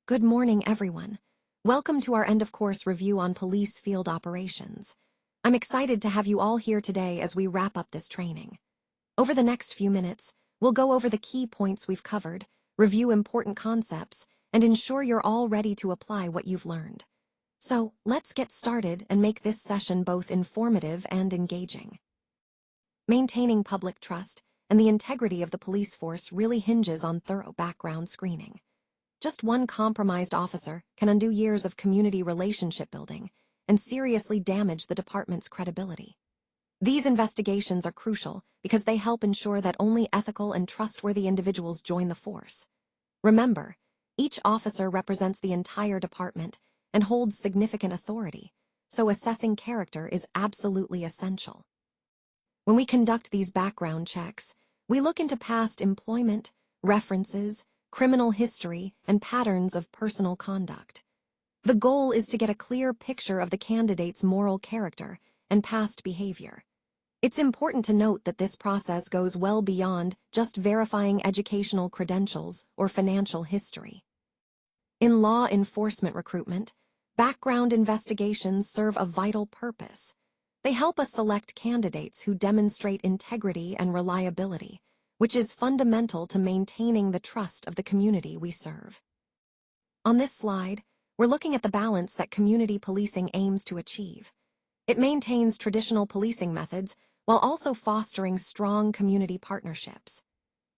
Good morning, everyone. Welcome to our end-of-course review on police field operations. I'm excited to have you all here today as we wrap up this training. Over the next few minutes, we'll go over the key points we've covered, review important concepts, and ensure you're all ready to apply what you've learned. So, let's get started and make this session both informative and engaging. Maintaining public trust and the integrity of the police force really hinges on thorough background screening. Just one compromised officer can undo years of community relationship building and seriously damage the department's credibility. These investigations are crucial because they help ensure that only ethical and trustworthy individuals join the force. Remember, each officer represents the entire department and holds significant authority, so assessing character is absolutely essential. When we conduct these background checks, we look into past employment, references, criminal history, and patterns of personal conduct. The goal is to get a clear picture of the candidate's moral character and past behavior. It's important to note that this process goes well beyond just verifying educational credentials or financial history. In law enforcement recruitment, background investigations serve a vital purpose. They help us select candidates who demonstrate integrity and reliability, which is fundamental to maintaining the trust of the community we serve. On this slide, we're looking at the balance that community policing aims to achieve. It maintains traditional policing methods while also fostering strong community partnerships.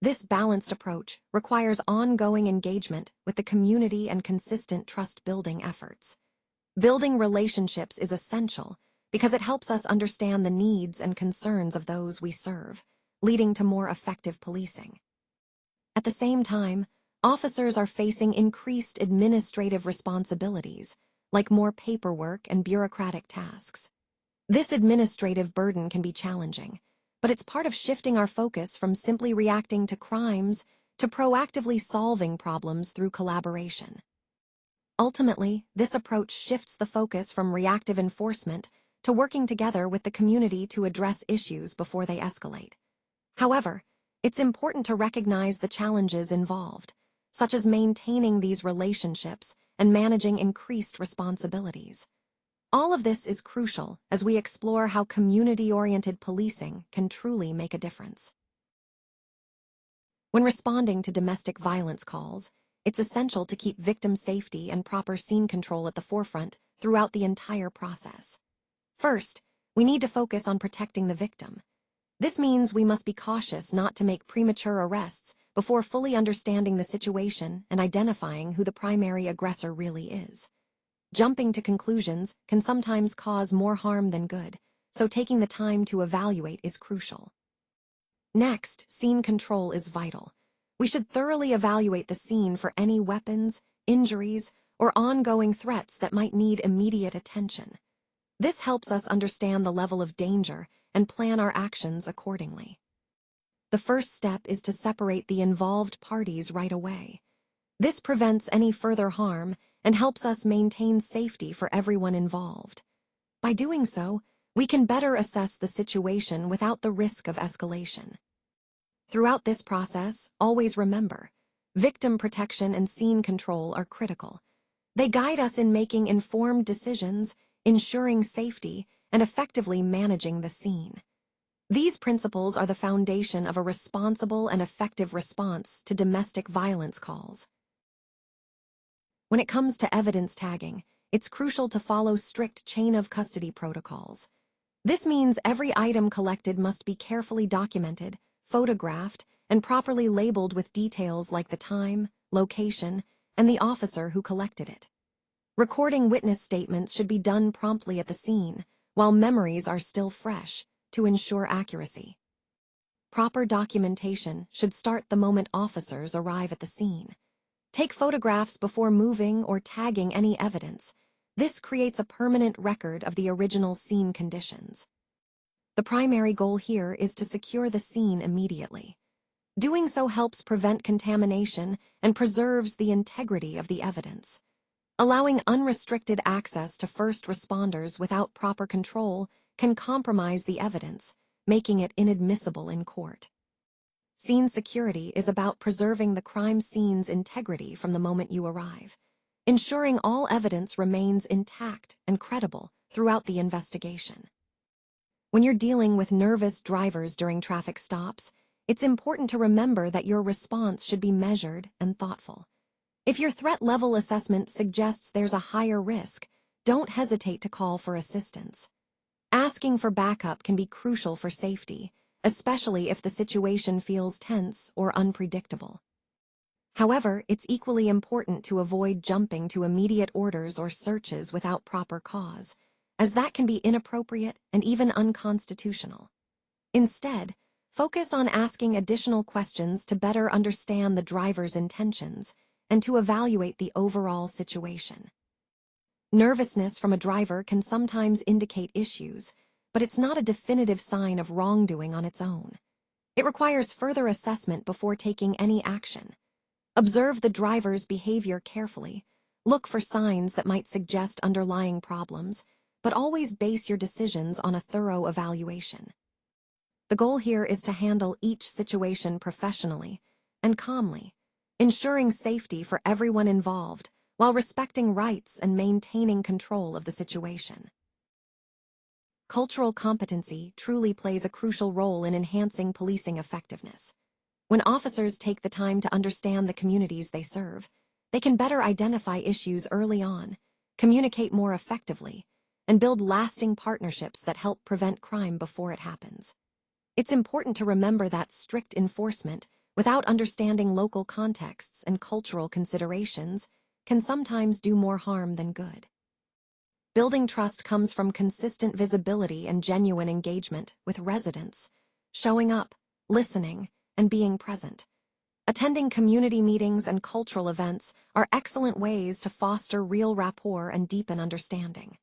This balanced approach requires ongoing engagement with the community and consistent trust-building efforts. Building relationships is essential because it helps us understand the needs and concerns of those we serve, leading to more effective policing. At the same time, officers are facing increased administrative responsibilities, like more paperwork and bureaucratic tasks. This administrative burden can be challenging, but it's part of shifting our focus from simply reacting to crimes to proactively solving problems through collaboration. Ultimately, this approach shifts the focus from reactive enforcement to working together with the community to address issues before they escalate. However, it's important to recognize the challenges involved, such as maintaining these relationships and managing increased responsibilities. All of this is crucial as we explore how community-oriented policing can truly make a difference. When responding to domestic violence calls, it's essential to keep victim safety and proper scene control at the forefront throughout the entire process. First, we need to focus on protecting the victim. This means we must be cautious not to make premature arrests before fully understanding the situation and identifying who the primary aggressor really is. Jumping to conclusions can sometimes cause more harm than good, so taking the time to evaluate is crucial. Next, scene control is vital. We should thoroughly evaluate the scene for any weapons, injuries, or ongoing threats that might need immediate attention. This helps us understand the level of danger and plan our actions accordingly. The first step is to separate the involved parties right away. This prevents any further harm and helps us maintain safety for everyone involved. By doing so, we can better assess the situation without the risk of escalation. Throughout this process, always remember, victim protection and scene control are critical. They guide us in making informed decisions, ensuring safety, and effectively managing the scene. These principles are the foundation of a responsible and effective response to domestic violence calls. When it comes to evidence tagging, it's crucial to follow strict chain of custody protocols. This means every item collected must be carefully documented, photographed, and properly labeled with details like the time, location, and the officer who collected it. Recording witness statements should be done promptly at the scene, while memories are still fresh, to ensure accuracy. Proper documentation should start the moment officers arrive at the scene. Take photographs before moving or tagging any evidence. This creates a permanent record of the original scene conditions. The primary goal here is to secure the scene immediately. Doing so helps prevent contamination and preserves the integrity of the evidence. Allowing unrestricted access to first responders without proper control can compromise the evidence, making it inadmissible in court. Scene security is about preserving the crime scene's integrity from the moment you arrive. ensuring all evidence remains intact and credible throughout the investigation. When you're dealing with nervous drivers during traffic stops, it's important to remember that your response should be measured and thoughtful. If your threat level assessment suggests there's a higher risk, don't hesitate to call for assistance. Asking for backup can be crucial for safety, especially if the situation feels tense or unpredictable. However, it's equally important to avoid jumping to immediate orders or searches without proper cause, as that can be inappropriate and even unconstitutional. Instead, focus on asking additional questions to better understand the driver's intentions and to evaluate the overall situation. Nervousness from a driver can sometimes indicate issues, but it's not a definitive sign of wrongdoing on its own. It requires further assessment before taking any action. Observe the driver's behavior carefully, look for signs that might suggest underlying problems, but always base your decisions on a thorough evaluation. The goal here is to handle each situation professionally and calmly, ensuring safety for everyone involved while respecting rights and maintaining control of the situation. Cultural competency truly plays a crucial role in enhancing policing effectiveness. When officers take the time to understand the communities they serve, they can better identify issues early on, communicate more effectively, and build lasting partnerships that help prevent crime before it happens. It's important to remember that strict enforcement, without understanding local contexts and cultural considerations, can sometimes do more harm than good. Building trust comes from consistent visibility and genuine engagement with residents, showing up, listening, and being present. Attending community meetings and cultural events are excellent ways to foster real rapport and deepen understanding.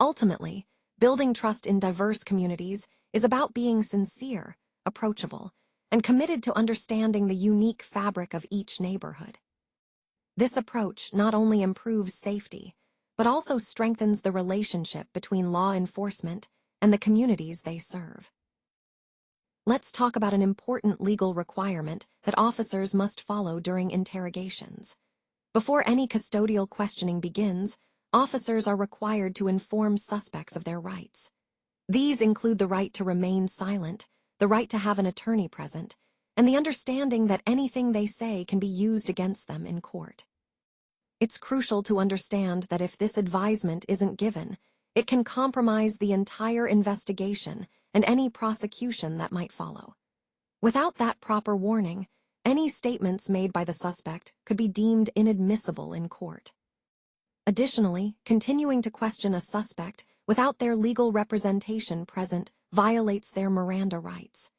Ultimately, building trust in diverse communities is about being sincere, approachable, and committed to understanding the unique fabric of each neighborhood. This approach not only improves safety, but also strengthens the relationship between law enforcement and the communities they serve. Let's talk about an important legal requirement that officers must follow during interrogations. Before any custodial questioning begins, officers are required to inform suspects of their rights. These include the right to remain silent, the right to have an attorney present, and the understanding that anything they say can be used against them in court. It's crucial to understand that if this advisement isn't given, it can compromise the entire investigation and any prosecution that might follow. Without that proper warning, any statements made by the suspect could be deemed inadmissible in court. Additionally, continuing to question a suspect without their legal representation present violates their Miranda rights.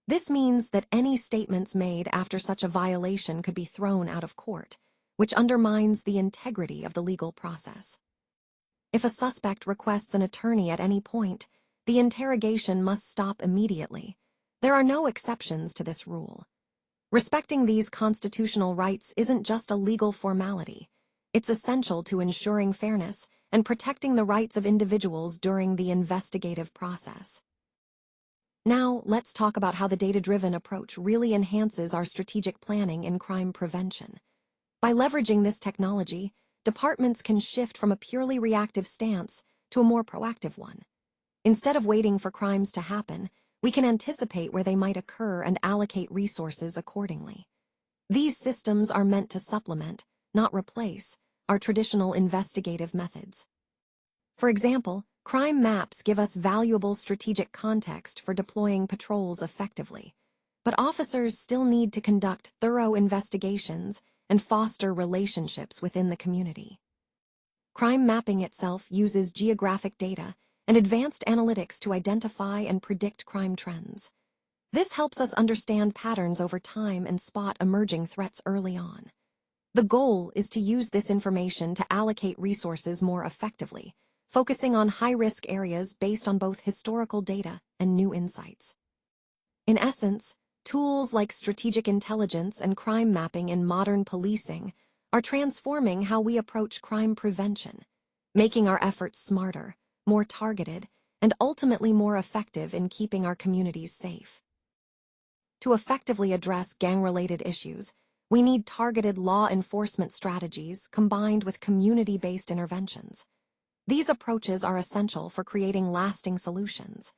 This means that any statements made after such a violation could be thrown out of court, which undermines the integrity of the legal process. If a suspect requests an attorney at any point, the interrogation must stop immediately. There are no exceptions to this rule. Respecting these constitutional rights isn't just a legal formality. It's essential to ensuring fairness and protecting the rights of individuals during the investigative process. Now, let's talk about how the data-driven approach really enhances our strategic planning in crime prevention. By leveraging this technology, departments can shift from a purely reactive stance to a more proactive one. Instead of waiting for crimes to happen, we can anticipate where they might occur and allocate resources accordingly. These systems are meant to supplement, not replace, our traditional investigative methods. For example, crime maps give us valuable strategic context for deploying patrols effectively, but officers still need to conduct thorough investigations and foster relationships within the community. Crime mapping itself uses geographic data and advanced analytics to identify and predict crime trends. This helps us understand patterns over time and spot emerging threats early on. The goal is to use this information to allocate resources more effectively, focusing on high-risk areas based on both historical data and new insights. In essence, tools like strategic intelligence and crime mapping in modern policing are transforming how we approach crime prevention, making our efforts smarter, more targeted, and ultimately more effective in keeping our communities safe. To effectively address gang-related issues, we need targeted law enforcement strategies combined with community-based interventions. These approaches are essential for creating lasting solutions.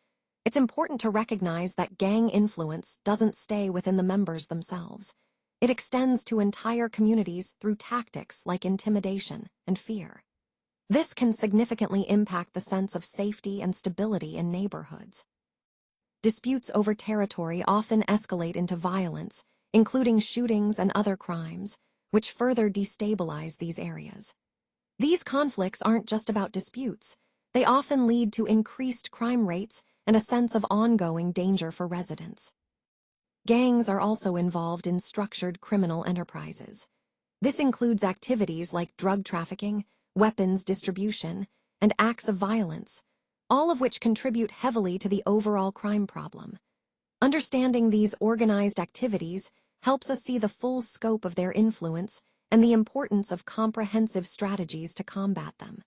It's important to recognize that gang influence doesn't stay within the members themselves. It extends to entire communities through tactics like intimidation and fear. This can significantly impact the sense of safety and stability in neighborhoods. Disputes over territory often escalate into violence, including shootings and other crimes, which further destabilize these areas. These conflicts aren't just about disputes. They often lead to increased crime rates and a sense of ongoing danger for residents. Gangs are also involved in structured criminal enterprises. This includes activities like drug trafficking, weapons distribution, and acts of violence, all of which contribute heavily to the overall crime problem. Understanding these organized activities helps us see the full scope of their influence and the importance of comprehensive strategies to combat them.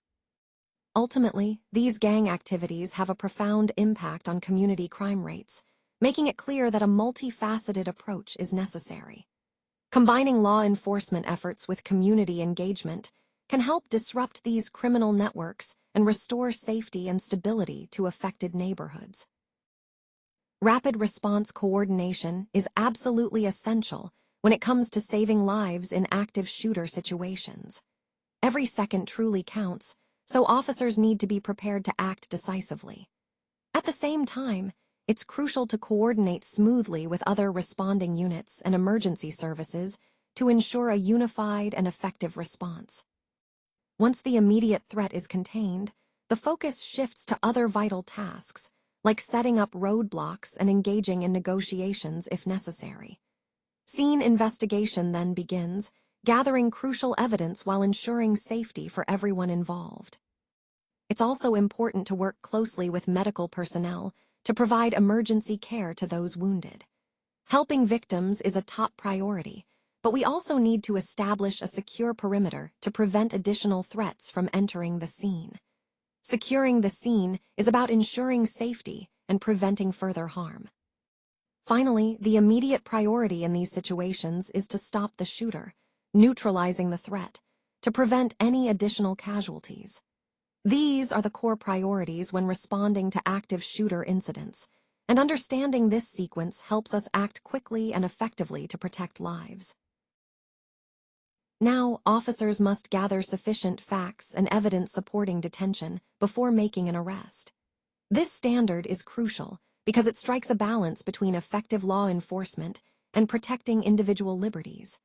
Ultimately, these gang activities have a profound impact on community crime rates, making it clear that a multifaceted approach is necessary. Combining law enforcement efforts with community engagement can help disrupt these criminal networks and restore safety and stability to affected neighborhoods. Rapid response coordination is absolutely essential when it comes to saving lives in active shooter situations. Every second truly counts, so officers need to be prepared to act decisively. At the same time, it's crucial to coordinate smoothly with other responding units and emergency services to ensure a unified and effective response. Once the immediate threat is contained, the focus shifts to other vital tasks, like setting up roadblocks and engaging in negotiations if necessary. Scene investigation then begins, gathering crucial evidence while ensuring safety for everyone involved. It's also important to work closely with medical personnel to provide emergency care to those wounded. Helping victims is a top priority, but we also need to establish a secure perimeter to prevent additional threats from entering the scene. Securing the scene is about ensuring safety and preventing further harm. Finally, the immediate priority in these situations is to stop the shooter, neutralizing the threat, to prevent any additional casualties. These are the core priorities when responding to active shooter incidents, and understanding this sequence helps us act quickly and effectively to protect lives. Now, officers must gather sufficient facts and evidence supporting detention before making an arrest. This standard is crucial because it strikes a balance between effective law enforcement and protecting individual liberties.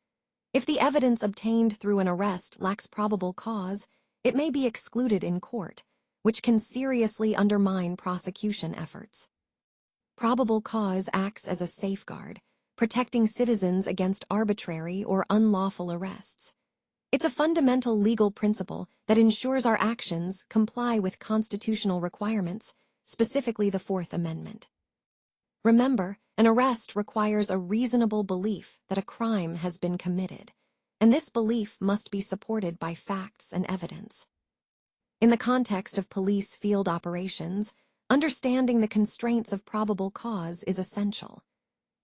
If the evidence obtained through an arrest lacks probable cause, it may be excluded in court, which can seriously undermine prosecution efforts. Probable cause acts as a safeguard, protecting citizens against arbitrary or unlawful arrests. It's a fundamental legal principle that ensures our actions comply with constitutional requirements, specifically the Fourth Amendment. Remember, an arrest requires a reasonable belief that a crime has been committed, and this belief must be supported by facts and evidence. In the context of police field operations, understanding the constraints of probable cause is essential.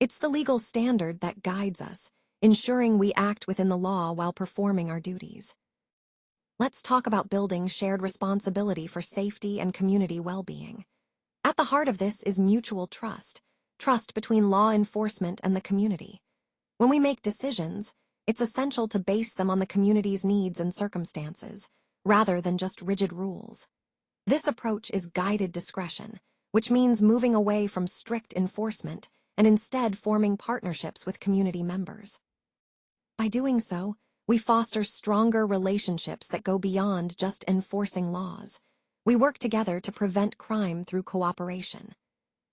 It's the legal standard that guides us, ensuring we act within the law while performing our duties. Let's talk about building shared responsibility for safety and community well-being. At the heart of this is mutual trust between law enforcement and the community. When we make decisions, it's essential to base them on the community's needs and circumstances, rather than just rigid rules. This approach is guided discretion, which means moving away from strict enforcement and instead forming partnerships with community members. By doing so, we foster stronger relationships that go beyond just enforcing laws. We work together to prevent crime through cooperation.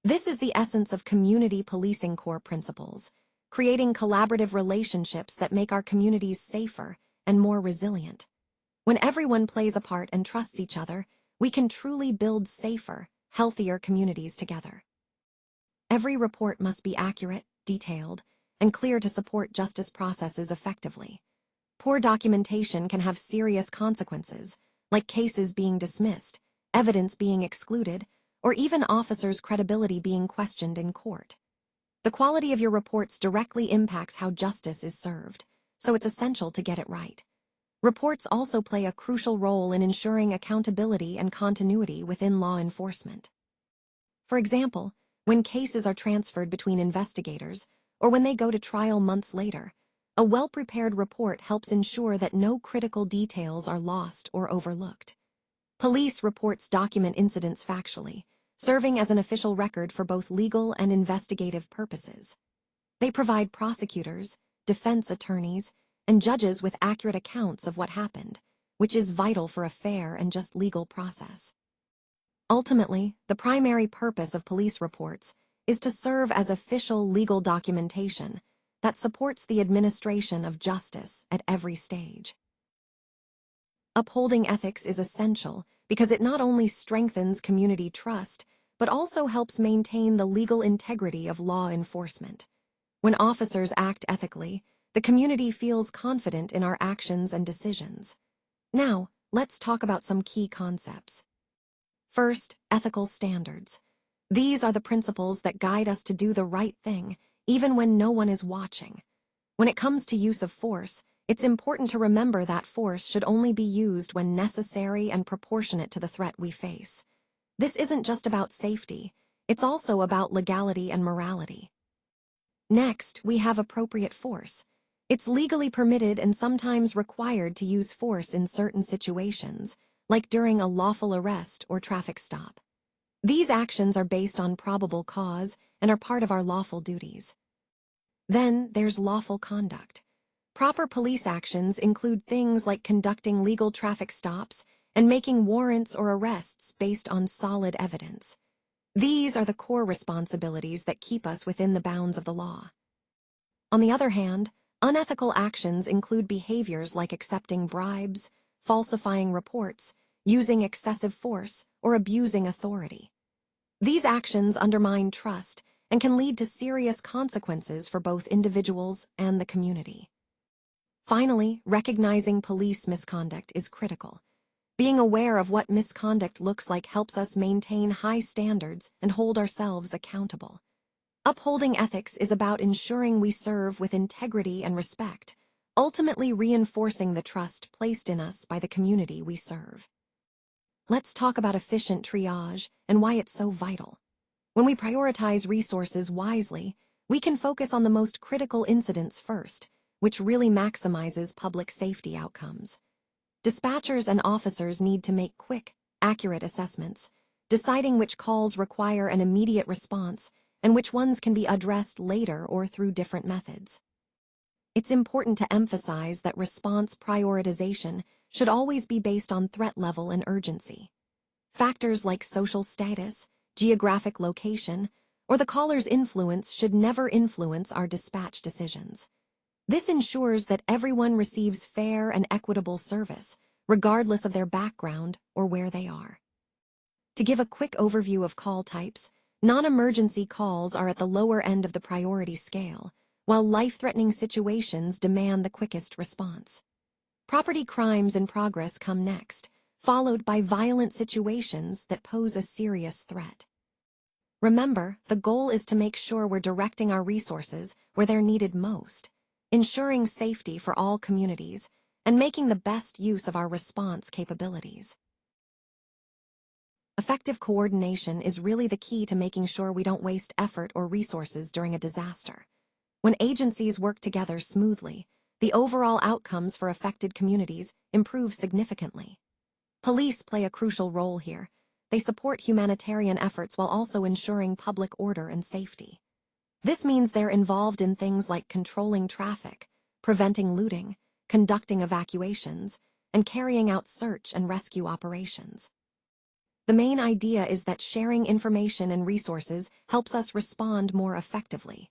This is the essence of community policing core principles, creating collaborative relationships that make our communities safer and more resilient. When everyone plays a part and trusts each other, we can truly build safer, healthier communities together. Every report must be accurate, detailed, and clear to support justice processes effectively. Poor documentation can have serious consequences, like cases being dismissed, evidence being excluded, or even officers' credibility being questioned in court. The quality of your reports directly impacts how justice is served, so it's essential to get it right. Reports also play a crucial role in ensuring accountability and continuity within law enforcement. For example, when cases are transferred between investigators, or when they go to trial months later, a well-prepared report helps ensure that no critical details are lost or overlooked. Police reports document incidents factually, serving as an official record for both legal and investigative purposes. They provide prosecutors, defense attorneys, and judges with accurate accounts of what happened, which is vital for a fair and just legal process. Ultimately, the primary purpose of police reports is to serve as official legal documentation that supports the administration of justice at every stage. Upholding ethics is essential because it not only strengthens community trust, but also helps maintain the legal integrity of law enforcement. When officers act ethically, the community feels confident in our actions and decisions. Now, let's talk about some key concepts. First, ethical standards. These are the principles that guide us to do the right thing, even when no one is watching. When it comes to use of force, it's important to remember that force should only be used when necessary and proportionate to the threat we face. This isn't just about safety, it's also about legality and morality. Next, we have appropriate force. It's legally permitted and sometimes required to use force in certain situations, like during a lawful arrest or traffic stop. These actions are based on probable cause and are part of our lawful duties. Then there's lawful conduct. Proper police actions include things like conducting legal traffic stops and making warrants or arrests based on solid evidence. These are the core responsibilities that keep us within the bounds of the law. On the other hand, unethical actions include behaviors like accepting bribes, falsifying reports, using excessive force, or abusing authority. These actions undermine trust and can lead to serious consequences for both individuals and the community. Finally, recognizing police misconduct is critical. Being aware of what misconduct looks like helps us maintain high standards and hold ourselves accountable. Upholding ethics is about ensuring we serve with integrity and respect, ultimately reinforcing the trust placed in us by the community we serve. Let's talk about efficient triage and why it's so vital. When we prioritize resources wisely, we can focus on the most critical incidents first, which really maximizes public safety outcomes. Dispatchers and officers need to make quick, accurate assessments, deciding which calls require an immediate response and which ones can be addressed later or through different methods. It's important to emphasize that response prioritization should always be based on threat level and urgency. Factors like social status, geographic location, or the caller's influence should never influence our dispatch decisions. This ensures that everyone receives fair and equitable service, regardless of their background or where they are. To give a quick overview of call types, non-emergency calls are at the lower end of the priority scale, while life-threatening situations demand the quickest response. Property crimes in progress come next, followed by violent situations that pose a serious threat. Remember, the goal is to make sure we're directing our resources where they're needed most, ensuring safety for all communities, and making the best use of our response capabilities. Effective coordination is really the key to making sure we don't waste effort or resources during a disaster. When agencies work together smoothly, the overall outcomes for affected communities improve significantly. Police play a crucial role here. They support humanitarian efforts while also ensuring public order and safety. This means they're involved in things like controlling traffic, preventing looting, conducting evacuations, and carrying out search and rescue operations. The main idea is that sharing information and resources helps us respond more effectively.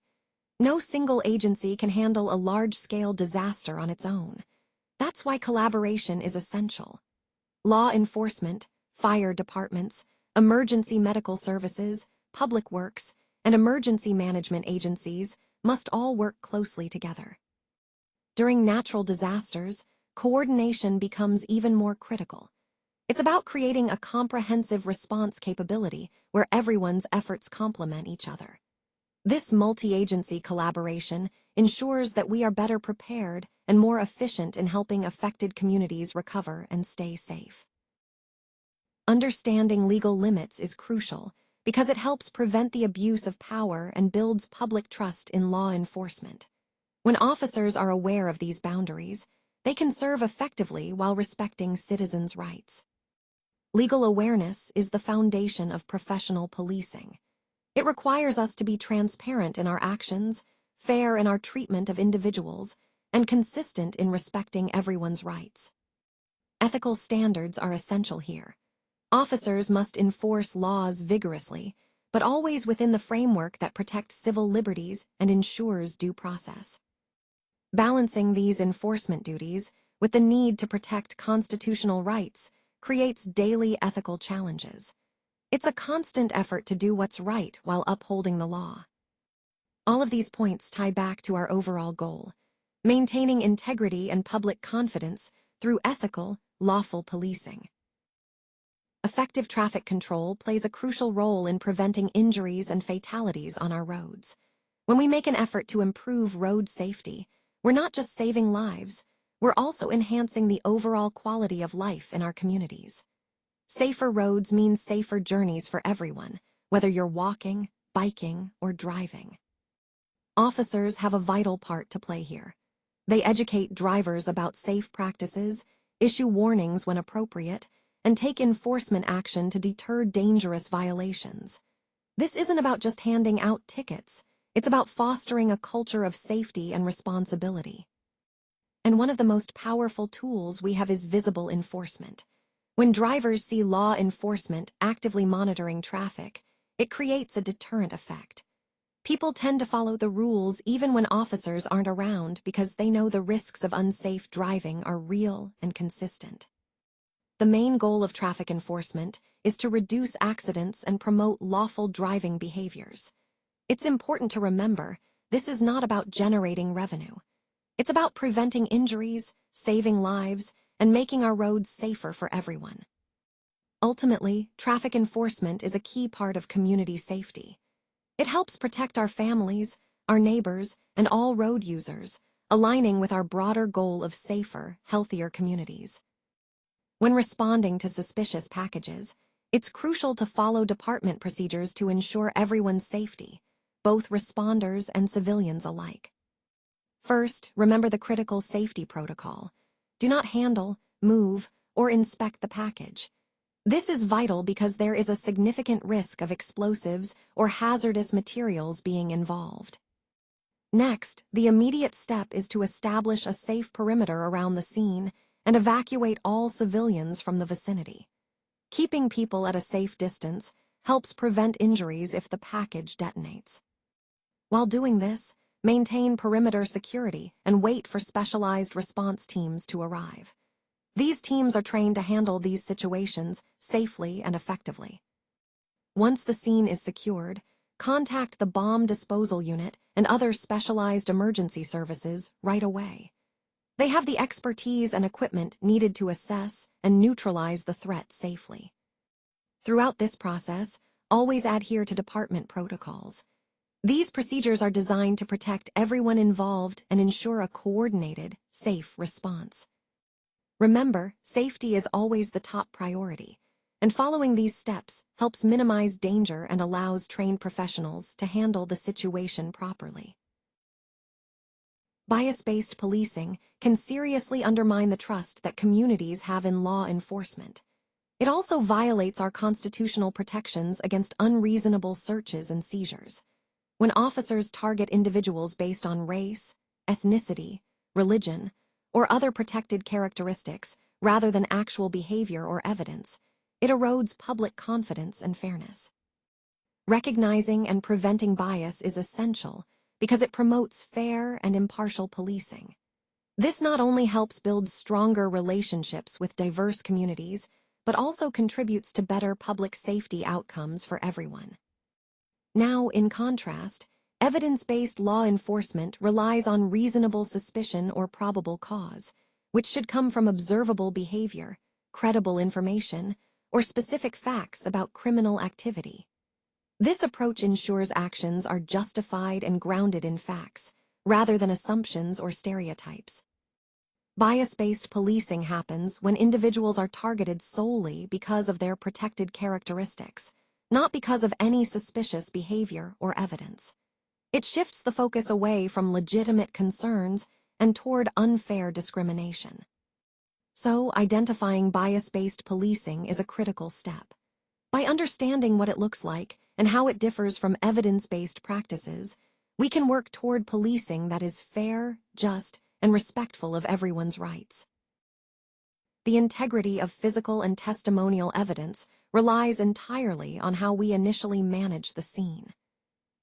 No single agency can handle a large-scale disaster on its own. That's why collaboration is essential. Law enforcement, fire departments, emergency medical services, public works, and emergency management agencies must all work closely together. During natural disasters, coordination becomes even more critical. It's about creating a comprehensive response capability where everyone's efforts complement each other. This multi-agency collaboration ensures that we are better prepared and more efficient in helping affected communities recover and stay safe. Understanding legal limits is crucial because it helps prevent the abuse of power and builds public trust in law enforcement. When officers are aware of these boundaries, they can serve effectively while respecting citizens' rights. Legal awareness is the foundation of professional policing. It requires us to be transparent in our actions, fair in our treatment of individuals, and consistent in respecting everyone's rights. Ethical standards are essential here. Officers must enforce laws vigorously, but always within the framework that protects civil liberties and ensures due process. Balancing these enforcement duties with the need to protect constitutional rights creates daily ethical challenges. It's a constant effort to do what's right while upholding the law. All of these points tie back to our overall goal: maintaining integrity and public confidence through ethical, lawful policing. Effective traffic control plays a crucial role in preventing injuries and fatalities on our roads. When we make an effort to improve road safety, we're not just saving lives, we're also enhancing the overall quality of life in our communities. Safer roads mean safer journeys for everyone, whether you're walking, biking, or driving. Officers have a vital part to play here. They educate drivers about safe practices, issue warnings when appropriate, and take enforcement action to deter dangerous violations. This isn't about just handing out tickets. It's about fostering a culture of safety and responsibility. And one of the most powerful tools we have is visible enforcement. When drivers see law enforcement actively monitoring traffic, it creates a deterrent effect. People tend to follow the rules even when officers aren't around because they know the risks of unsafe driving are real and consistent. The main goal of traffic enforcement is to reduce accidents and promote lawful driving behaviors. It's important to remember this is not about generating revenue. It's about preventing injuries, saving lives, and making our roads safer for everyone. Ultimately, traffic enforcement is a key part of community safety. It helps protect our families, our neighbors, and all road users, aligning with our broader goal of safer, healthier communities. When responding to suspicious packages, it's crucial to follow department procedures to ensure everyone's safety, both responders and civilians alike. First, remember the critical safety protocol. Do not handle, move, or inspect the package. This is vital because there is a significant risk of explosives or hazardous materials being involved. Next, the immediate step is to establish a safe perimeter around the scene and evacuate all civilians from the vicinity. Keeping people at a safe distance helps prevent injuries if the package detonates. While doing this, maintain perimeter security and wait for specialized response teams to arrive. These teams are trained to handle these situations safely and effectively. Once the scene is secured, contact the bomb disposal unit and other specialized emergency services right away. They have the expertise and equipment needed to assess and neutralize the threat safely. Throughout this process, always adhere to department protocols. These procedures are designed to protect everyone involved and ensure a coordinated, safe response. Remember, safety is always the top priority, and following these steps helps minimize danger and allows trained professionals to handle the situation properly. Bias-based policing can seriously undermine the trust that communities have in law enforcement. It also violates our constitutional protections against unreasonable searches and seizures. When officers target individuals based on race, ethnicity, religion, or other protected characteristics rather than actual behavior or evidence, it erodes public confidence and fairness. Recognizing and preventing bias is essential because it promotes fair and impartial policing. This not only helps build stronger relationships with diverse communities, but also contributes to better public safety outcomes for everyone. Now, in contrast, evidence-based law enforcement relies on reasonable suspicion or probable cause, which should come from observable behavior, credible information, or specific facts about criminal activity. This approach ensures actions are justified and grounded in facts, rather than assumptions or stereotypes. Bias-based policing happens when individuals are targeted solely because of their protected characteristics, not because of any suspicious behavior or evidence. It shifts the focus away from legitimate concerns and toward unfair discrimination. So, identifying bias-based policing is a critical step. By understanding what it looks like and how it differs from evidence-based practices, we can work toward policing that is fair, just, and respectful of everyone's rights. The integrity of physical and testimonial evidence relies entirely on how we initially manage the scene.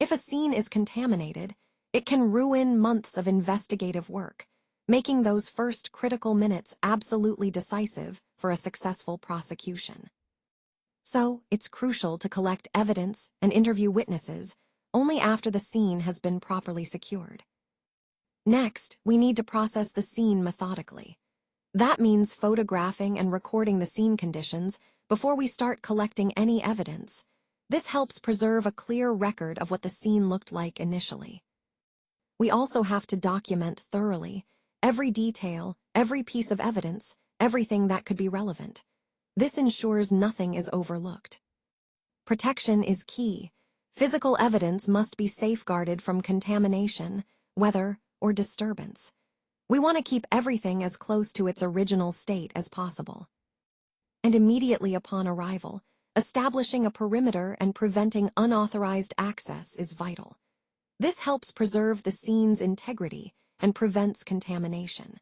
If a scene is contaminated, it can ruin months of investigative work, making those first critical minutes absolutely decisive for a successful prosecution. So, it's crucial to collect evidence and interview witnesses only after the scene has been properly secured. Next, we need to process the scene methodically. That means photographing and recording the scene conditions before we start collecting any evidence. This helps preserve a clear record of what the scene looked like initially. We also have to document thoroughly every detail, every piece of evidence, everything that could be relevant. This ensures nothing is overlooked. Protection is key. Physical evidence must be safeguarded from contamination, weather, or disturbance. We want to keep everything as close to its original state as possible. And immediately upon arrival, establishing a perimeter and preventing unauthorized access is vital. This helps preserve the scene's integrity and prevents contamination.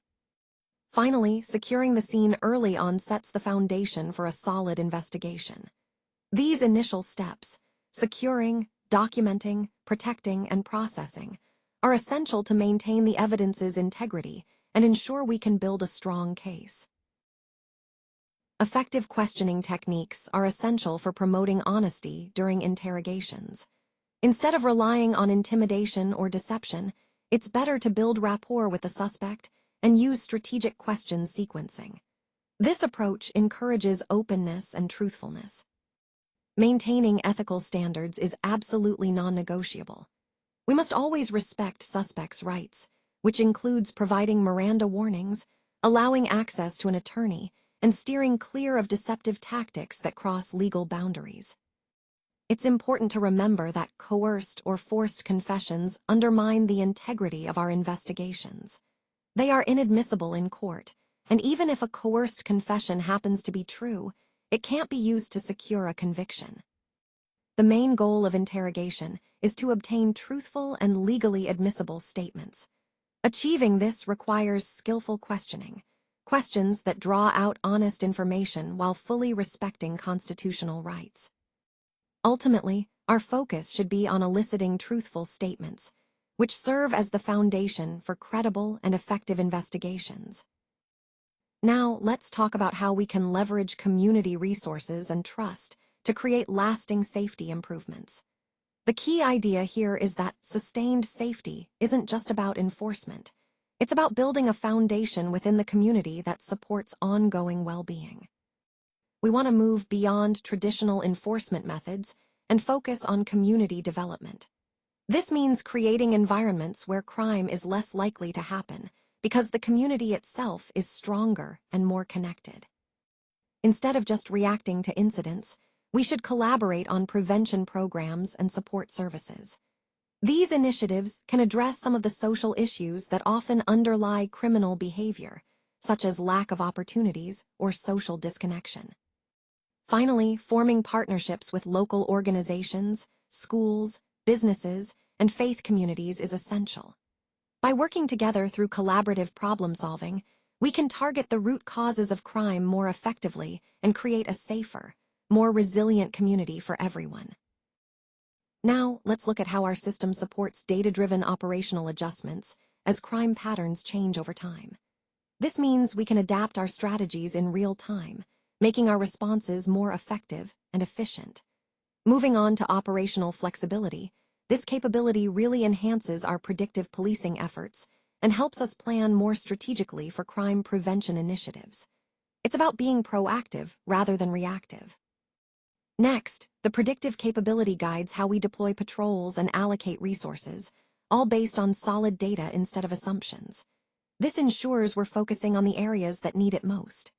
Finally, securing the scene early on sets the foundation for a solid investigation. These initial steps, securing, documenting, protecting, and processing, are essential to maintain the evidence's integrity and ensure we can build a strong case. Effective questioning techniques are essential for promoting honesty during interrogations. Instead of relying on intimidation or deception, it's better to build rapport with the suspect and use strategic question sequencing. This approach encourages openness and truthfulness. Maintaining ethical standards is absolutely non-negotiable. We must always respect suspects' rights, which includes providing Miranda warnings, allowing access to an attorney, and steering clear of deceptive tactics that cross legal boundaries. It's important to remember that coerced or forced confessions undermine the integrity of our investigations. They are inadmissible in court, and even if a coerced confession happens to be true, it can't be used to secure a conviction. The main goal of interrogation is to obtain truthful and legally admissible statements. Achieving this requires skillful questioning, questions that draw out honest information while fully respecting constitutional rights. Ultimately, our focus should be on eliciting truthful statements, which serve as the foundation for credible and effective investigations. Now, let's talk about how we can leverage community resources and trust to create lasting safety improvements. The key idea here is that sustained safety isn't just about enforcement. It's about building a foundation within the community that supports ongoing well-being. We want to move beyond traditional enforcement methods and focus on community development. This means creating environments where crime is less likely to happen because the community itself is stronger and more connected. Instead of just reacting to incidents, we should collaborate on prevention programs and support services. These initiatives can address some of the social issues that often underlie criminal behavior, such as lack of opportunities or social disconnection. Finally, forming partnerships with local organizations, schools, businesses, and faith communities is essential. By working together through collaborative problem-solving, we can target the root causes of crime more effectively and create a safer, more resilient community for everyone. Now, let's look at how our system supports data-driven operational adjustments as crime patterns change over time. This means we can adapt our strategies in real time, making our responses more effective and efficient. Moving on to operational flexibility, this capability really enhances our predictive policing efforts and helps us plan more strategically for crime prevention initiatives. It's about being proactive rather than reactive. Next, the predictive capability guides how we deploy patrols and allocate resources, all based on solid data instead of assumptions. This ensures we're focusing on the areas that need it most.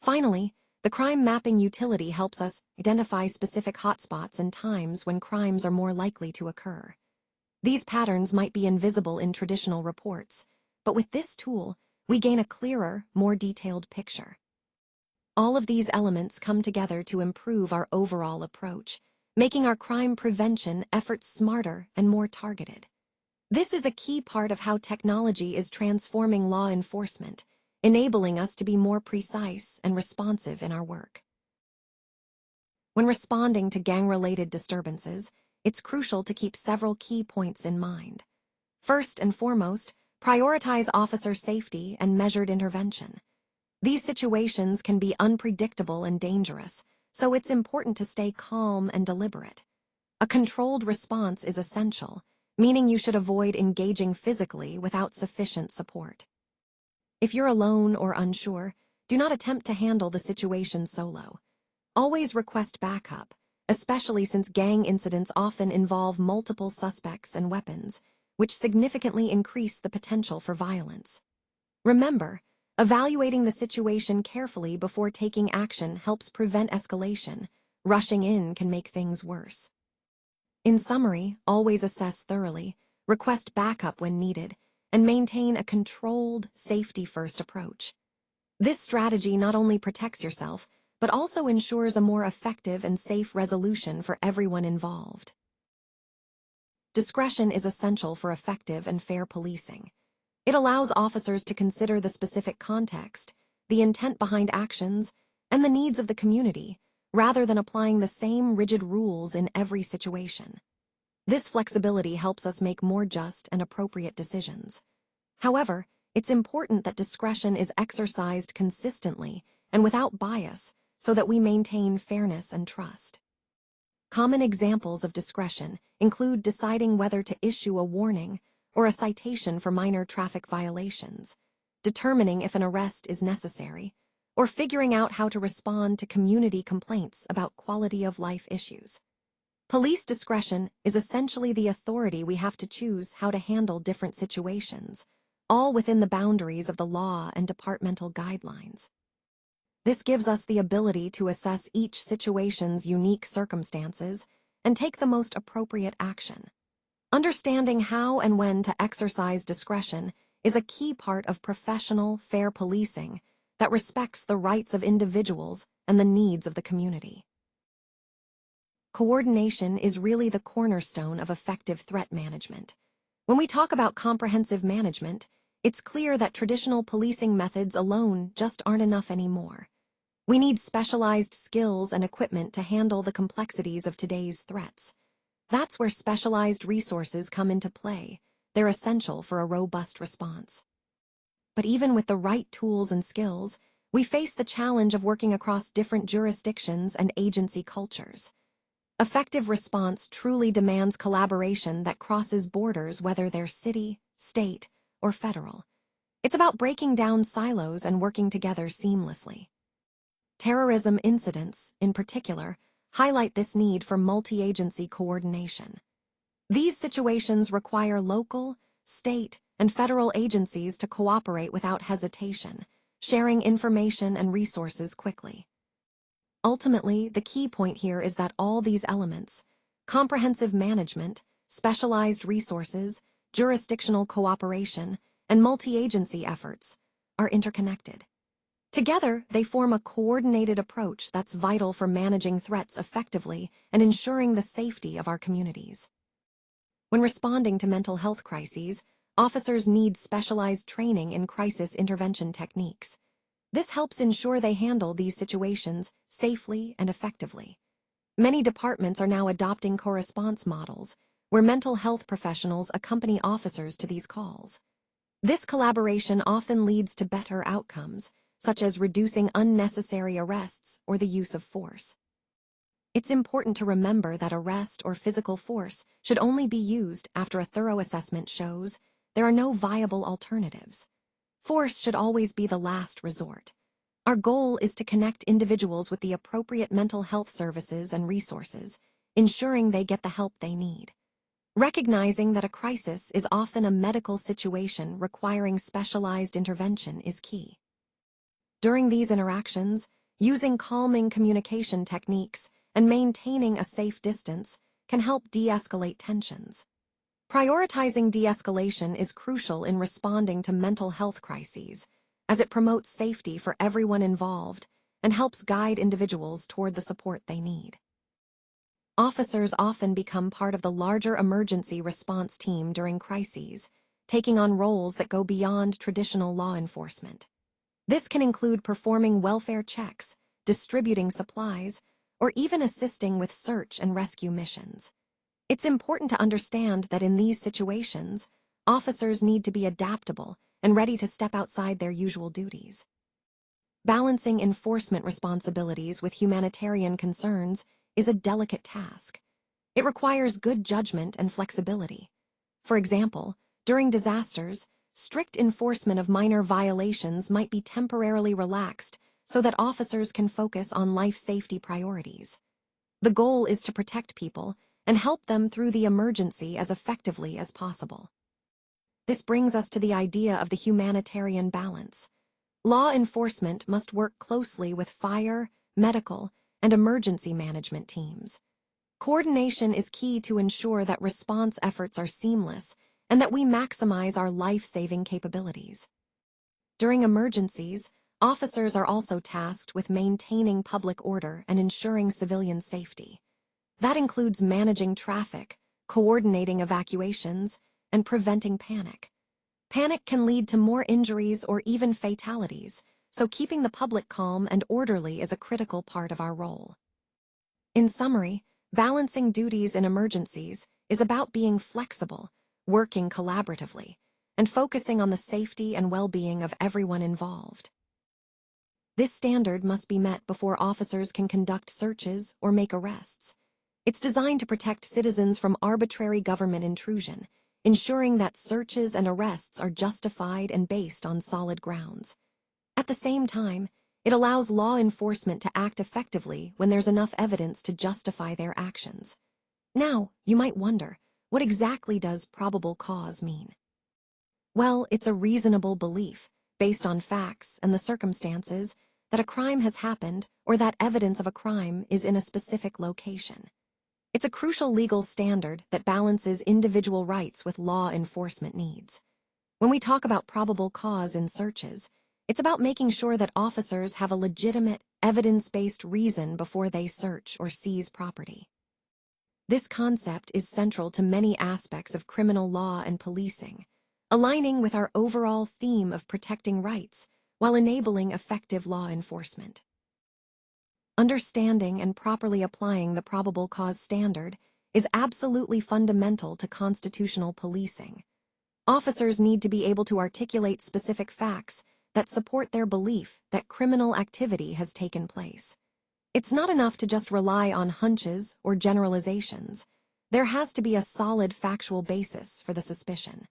Finally, the crime mapping utility helps us identify specific hotspots and times when crimes are more likely to occur. These patterns might be invisible in traditional reports, but with this tool, we gain a clearer, more detailed picture. All of these elements come together to improve our overall approach, making our crime prevention efforts smarter and more targeted. This is a key part of how technology is transforming law enforcement, enabling us to be more precise and responsive in our work. When responding to gang-related disturbances, it's crucial to keep several key points in mind. First and foremost, prioritize officer safety and measured intervention. These situations can be unpredictable and dangerous, so it's important to stay calm and deliberate. A controlled response is essential, meaning you should avoid engaging physically without sufficient support. If you're alone or unsure, do not attempt to handle the situation solo. Always request backup, especially since gang incidents often involve multiple suspects and weapons, which significantly increase the potential for violence. Remember, evaluating the situation carefully before taking action helps prevent escalation. Rushing in can make things worse. In summary, always assess thoroughly, request backup when needed, and maintain a controlled, safety-first approach. This strategy not only protects yourself, but also ensures a more effective and safe resolution for everyone involved. Discretion is essential for effective and fair policing. It allows officers to consider the specific context, the intent behind actions, and the needs of the community, rather than applying the same rigid rules in every situation. This flexibility helps us make more just and appropriate decisions. However, it's important that discretion is exercised consistently and without bias so that we maintain fairness and trust. Common examples of discretion include deciding whether to issue a warning or a citation for minor traffic violations, determining if an arrest is necessary, or figuring out how to respond to community complaints about quality-of-life issues. Police discretion is essentially the authority we have to choose how to handle different situations, all within the boundaries of the law and departmental guidelines. This gives us the ability to assess each situation's unique circumstances and take the most appropriate action. Understanding how and when to exercise discretion is a key part of professional, fair policing that respects the rights of individuals and the needs of the community. Coordination is really the cornerstone of effective threat management. When we talk about comprehensive management, it's clear that traditional policing methods alone just aren't enough anymore. We need specialized skills and equipment to handle the complexities of today's threats. That's where specialized resources come into play. They're essential for a robust response. But even with the right tools and skills, we face the challenge of working across different jurisdictions and agency cultures. Effective response truly demands collaboration that crosses borders, whether they're city, state, or federal. It's about breaking down silos and working together seamlessly. Terrorism incidents, in particular, highlight this need for multi-agency coordination. These situations require local, state, and federal agencies to cooperate without hesitation, sharing information and resources quickly. Ultimately, the key point here is that all these elements, comprehensive management, specialized resources, jurisdictional cooperation, and multi-agency efforts, are interconnected. Together, they form a coordinated approach that's vital for managing threats effectively and ensuring the safety of our communities. When responding to mental health crises, officers need specialized training in crisis intervention techniques. This helps ensure they handle these situations safely and effectively. Many departments are now adopting correspondence models, where mental health professionals accompany officers to these calls. This collaboration often leads to better outcomes, such as reducing unnecessary arrests or the use of force. It's important to remember that arrest or physical force should only be used after a thorough assessment shows there are no viable alternatives. Force should always be the last resort. Our goal is to connect individuals with the appropriate mental health services and resources, ensuring they get the help they need. Recognizing that a crisis is often a medical situation requiring specialized intervention is key. During these interactions, using calming communication techniques and maintaining a safe distance can help de-escalate tensions. Prioritizing de-escalation is crucial in responding to mental health crises, as it promotes safety for everyone involved and helps guide individuals toward the support they need. Officers often become part of the larger emergency response team during crises, taking on roles that go beyond traditional law enforcement. This can include performing welfare checks, distributing supplies, or even assisting with search and rescue missions. It's important to understand that in these situations, officers need to be adaptable and ready to step outside their usual duties. Balancing enforcement responsibilities with humanitarian concerns is a delicate task. It requires good judgment and flexibility. For example, during disasters, strict enforcement of minor violations might be temporarily relaxed so that officers can focus on life safety priorities. The goal is to protect people and help them through the emergency as effectively as possible. This brings us to the idea of the humanitarian balance. Law enforcement must work closely with fire, medical, and emergency management teams. Coordination is key to ensure that response efforts are seamless and that we maximize our life-saving capabilities. During emergencies, officers are also tasked with maintaining public order and ensuring civilian safety. That includes managing traffic, coordinating evacuations, and preventing panic. Panic can lead to more injuries or even fatalities, so keeping the public calm and orderly is a critical part of our role. In summary, balancing duties in emergencies is about being flexible, working collaboratively, and focusing on the safety and well-being of everyone involved. This standard must be met before officers can conduct searches or make arrests. It's designed to protect citizens from arbitrary government intrusion, ensuring that searches and arrests are justified and based on solid grounds. At the same time, it allows law enforcement to act effectively when there's enough evidence to justify their actions. Now, you might wonder, what exactly does probable cause mean? Well, it's a reasonable belief, based on facts and the circumstances, that a crime has happened or that evidence of a crime is in a specific location. It's a crucial legal standard that balances individual rights with law enforcement needs. When we talk about probable cause in searches, it's about making sure that officers have a legitimate, evidence-based reason before they search or seize property. This concept is central to many aspects of criminal law and policing, aligning with our overall theme of protecting rights while enabling effective law enforcement. Understanding and properly applying the probable cause standard is absolutely fundamental to constitutional policing. Officers need to be able to articulate specific facts that support their belief that criminal activity has taken place. It's not enough to just rely on hunches or generalizations. There has to be a solid factual basis for the suspicion.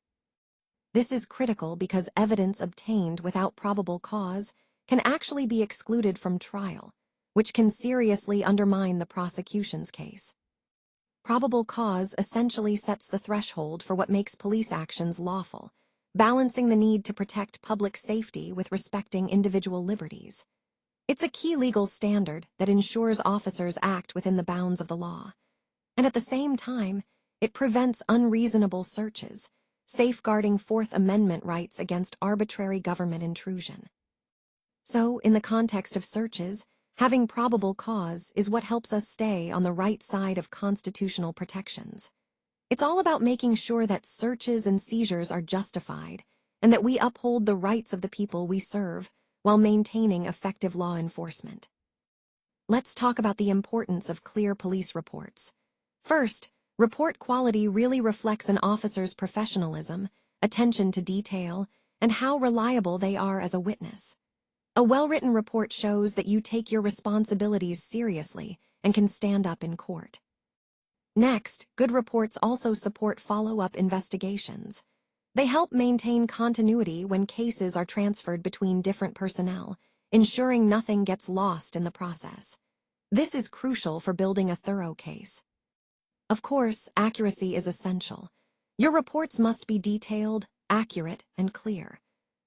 This is critical because evidence obtained without probable cause can actually be excluded from trial, which can seriously undermine the prosecution's case. Probable cause essentially sets the threshold for what makes police actions lawful, balancing the need to protect public safety with respecting individual liberties. It's a key legal standard that ensures officers act within the bounds of the law, and at the same time, it prevents unreasonable searches, safeguarding Fourth Amendment rights against arbitrary government intrusion. So, in the context of searches, having probable cause is what helps us stay on the right side of constitutional protections. It's all about making sure that searches and seizures are justified and that we uphold the rights of the people we serve while maintaining effective law enforcement. Let's talk about the importance of clear police reports. First, report quality really reflects an officer's professionalism, attention to detail, and how reliable they are as a witness. A well-written report shows that you take your responsibilities seriously and can stand up in court. Next, good reports also support follow-up investigations. They help maintain continuity when cases are transferred between different personnel, ensuring nothing gets lost in the process. This is crucial for building a thorough case. Of course, accuracy is essential. Your reports must be detailed, accurate, and clear.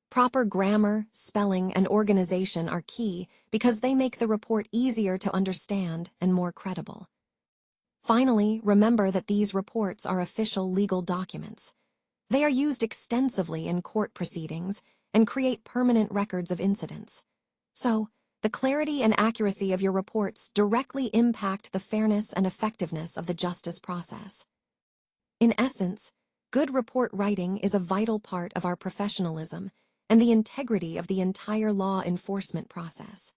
Proper grammar, spelling, and organization are key because they make the report easier to understand and more credible. Finally, remember that these reports are official legal documents. They are used extensively in court proceedings and create permanent records of incidents. So, the clarity and accuracy of your reports directly impact the fairness and effectiveness of the justice process. In essence, good report writing is a vital part of our professionalism and the integrity of the entire law enforcement process.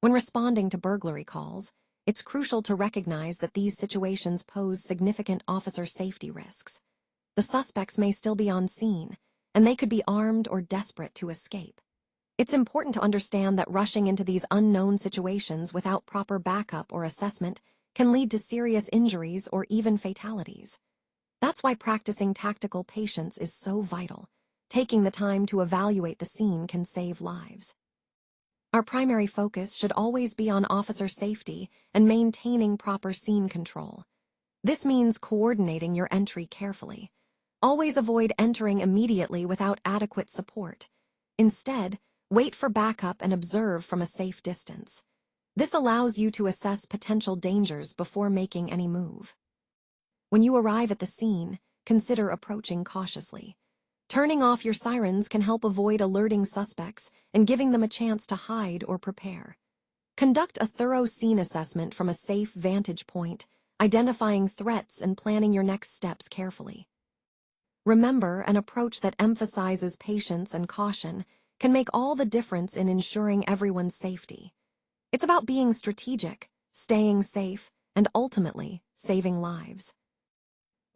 When responding to burglary calls, it's crucial to recognize that these situations pose significant officer safety risks. The suspects may still be on scene, and they could be armed or desperate to escape. It's important to understand that rushing into these unknown situations without proper backup or assessment can lead to serious injuries or even fatalities. That's why practicing tactical patience is so vital. Taking the time to evaluate the scene can save lives. Our primary focus should always be on officer safety and maintaining proper scene control. This means coordinating your entry carefully. Always avoid entering immediately without adequate support. Instead, wait for backup and observe from a safe distance. This allows you to assess potential dangers before making any move. When you arrive at the scene, consider approaching cautiously. Turning off your sirens can help avoid alerting suspects and giving them a chance to hide or prepare. Conduct a thorough scene assessment from a safe vantage point, identifying threats and planning your next steps carefully. Remember, an approach that emphasizes patience and caution can make all the difference in ensuring everyone's safety. It's about being strategic, staying safe, and ultimately, saving lives.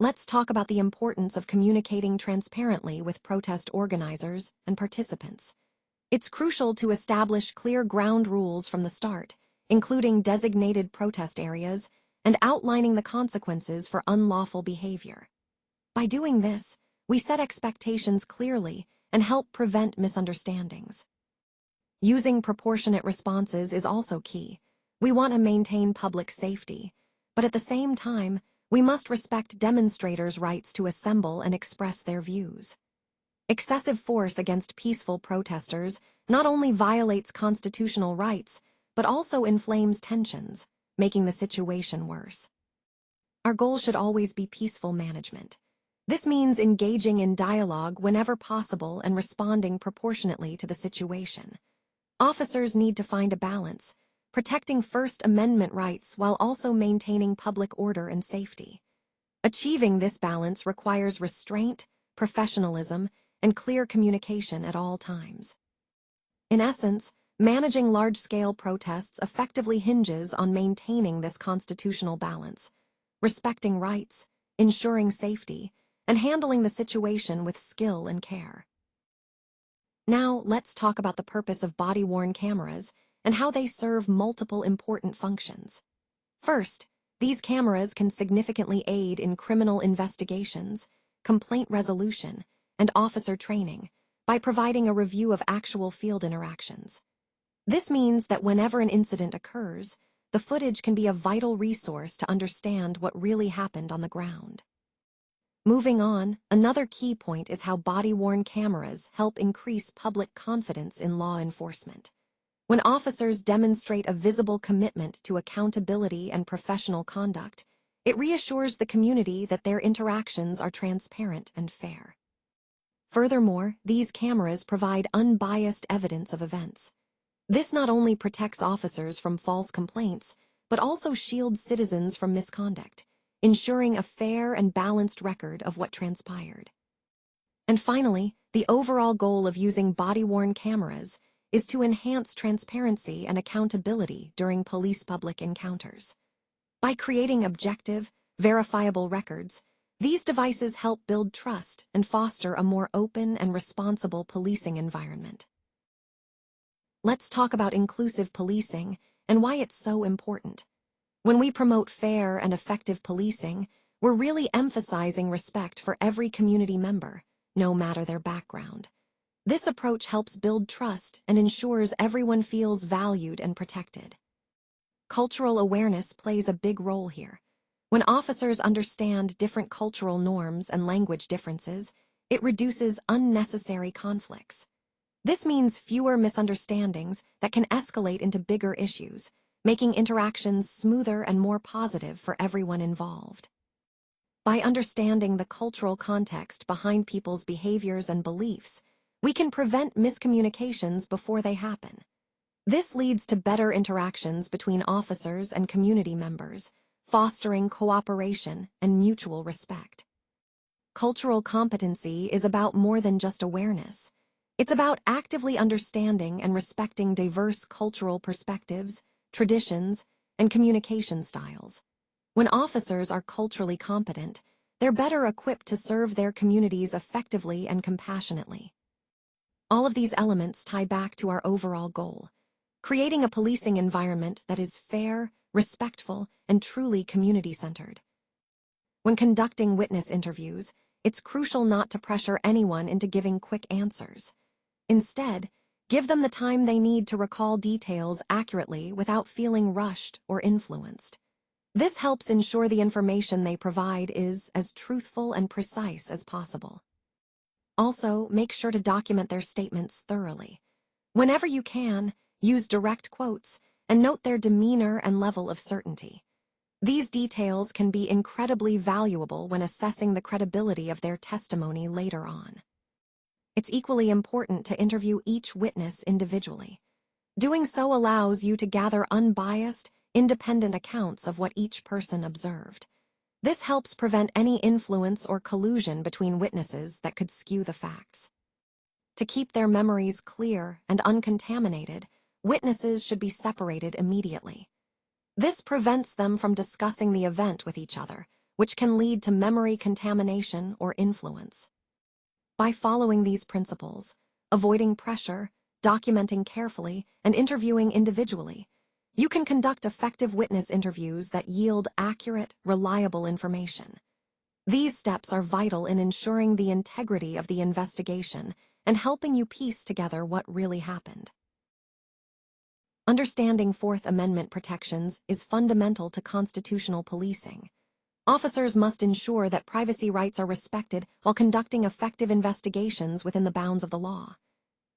Let's talk about the importance of communicating transparently with protest organizers and participants. It's crucial to establish clear ground rules from the start, including designated protest areas and outlining the consequences for unlawful behavior. By doing this, we set expectations clearly and help prevent misunderstandings. Using proportionate responses is also key. We want to maintain public safety, but at the same time, we must respect demonstrators' rights to assemble and express their views. Excessive force against peaceful protesters not only violates constitutional rights, but also inflames tensions, making the situation worse. Our goal should always be peaceful management. This means engaging in dialogue whenever possible and responding proportionately to the situation. Officers need to find a balance, protecting First Amendment rights while also maintaining public order and safety. Achieving this balance requires restraint, professionalism, and clear communication at all times. In essence, managing large-scale protests effectively hinges on maintaining this constitutional balance, respecting rights, ensuring safety, and handling the situation with skill and care. Now, let's talk about the purpose of body-worn cameras and how they serve multiple important functions. First, these cameras can significantly aid in criminal investigations, complaint resolution, and officer training by providing a review of actual field interactions. This means that whenever an incident occurs, the footage can be a vital resource to understand what really happened on the ground. Moving on, another key point is how body-worn cameras help increase public confidence in law enforcement. When officers demonstrate a visible commitment to accountability and professional conduct, it reassures the community that their interactions are transparent and fair. Furthermore, these cameras provide unbiased evidence of events. This not only protects officers from false complaints, but also shields citizens from misconduct, ensuring a fair and balanced record of what transpired. And finally, the overall goal of using body-worn cameras is to enhance transparency and accountability during police public encounters. By creating objective, verifiable records, these devices help build trust and foster a more open and responsible policing environment. Let's talk about inclusive policing and why it's so important. When we promote fair and effective policing, we're really emphasizing respect for every community member, no matter their background. This approach helps build trust and ensures everyone feels valued and protected. Cultural awareness plays a big role here. When officers understand different cultural norms and language differences, it reduces unnecessary conflicts. This means fewer misunderstandings that can escalate into bigger issues, making interactions smoother and more positive for everyone involved. By understanding the cultural context behind people's behaviors and beliefs, we can prevent miscommunications before they happen. This leads to better interactions between officers and community members, fostering cooperation and mutual respect. Cultural competency is about more than just awareness. It's about actively understanding and respecting diverse cultural perspectives, traditions, and communication styles. When officers are culturally competent, they're better equipped to serve their communities effectively and compassionately. All of these elements tie back to our overall goal: creating a policing environment that is fair, respectful, and truly community-centered. When conducting witness interviews, it's crucial not to pressure anyone into giving quick answers. Instead, give them the time they need to recall details accurately without feeling rushed or influenced. This helps ensure the information they provide is as truthful and precise as possible. Also, make sure to document their statements thoroughly. Whenever you can, use direct quotes and note their demeanor and level of certainty. These details can be incredibly valuable when assessing the credibility of their testimony later on. It's equally important to interview each witness individually. Doing so allows you to gather unbiased, independent accounts of what each person observed. This helps prevent any influence or collusion between witnesses that could skew the facts. To keep their memories clear and uncontaminated, witnesses should be separated immediately. This prevents them from discussing the event with each other, which can lead to memory contamination or influence. By following these principles, avoiding pressure, documenting carefully, and interviewing individually, you can conduct effective witness interviews that yield accurate, reliable information. These steps are vital in ensuring the integrity of the investigation and helping you piece together what really happened. Understanding Fourth Amendment protections is fundamental to constitutional policing. Officers must ensure that privacy rights are respected while conducting effective investigations within the bounds of the law.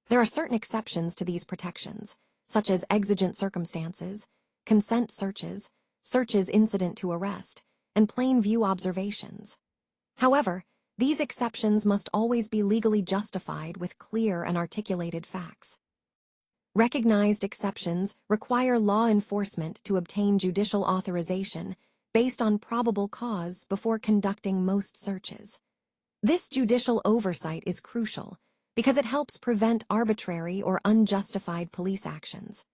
There are certain exceptions to these protections, such as exigent circumstances, consent searches, searches incident to arrest, and plain view observations. However, these exceptions must always be legally justified with clear and articulated facts. Recognized exceptions require law enforcement to obtain judicial authorization based on probable cause before conducting most searches. This judicial oversight is crucial because it helps prevent arbitrary or unjustified police actions.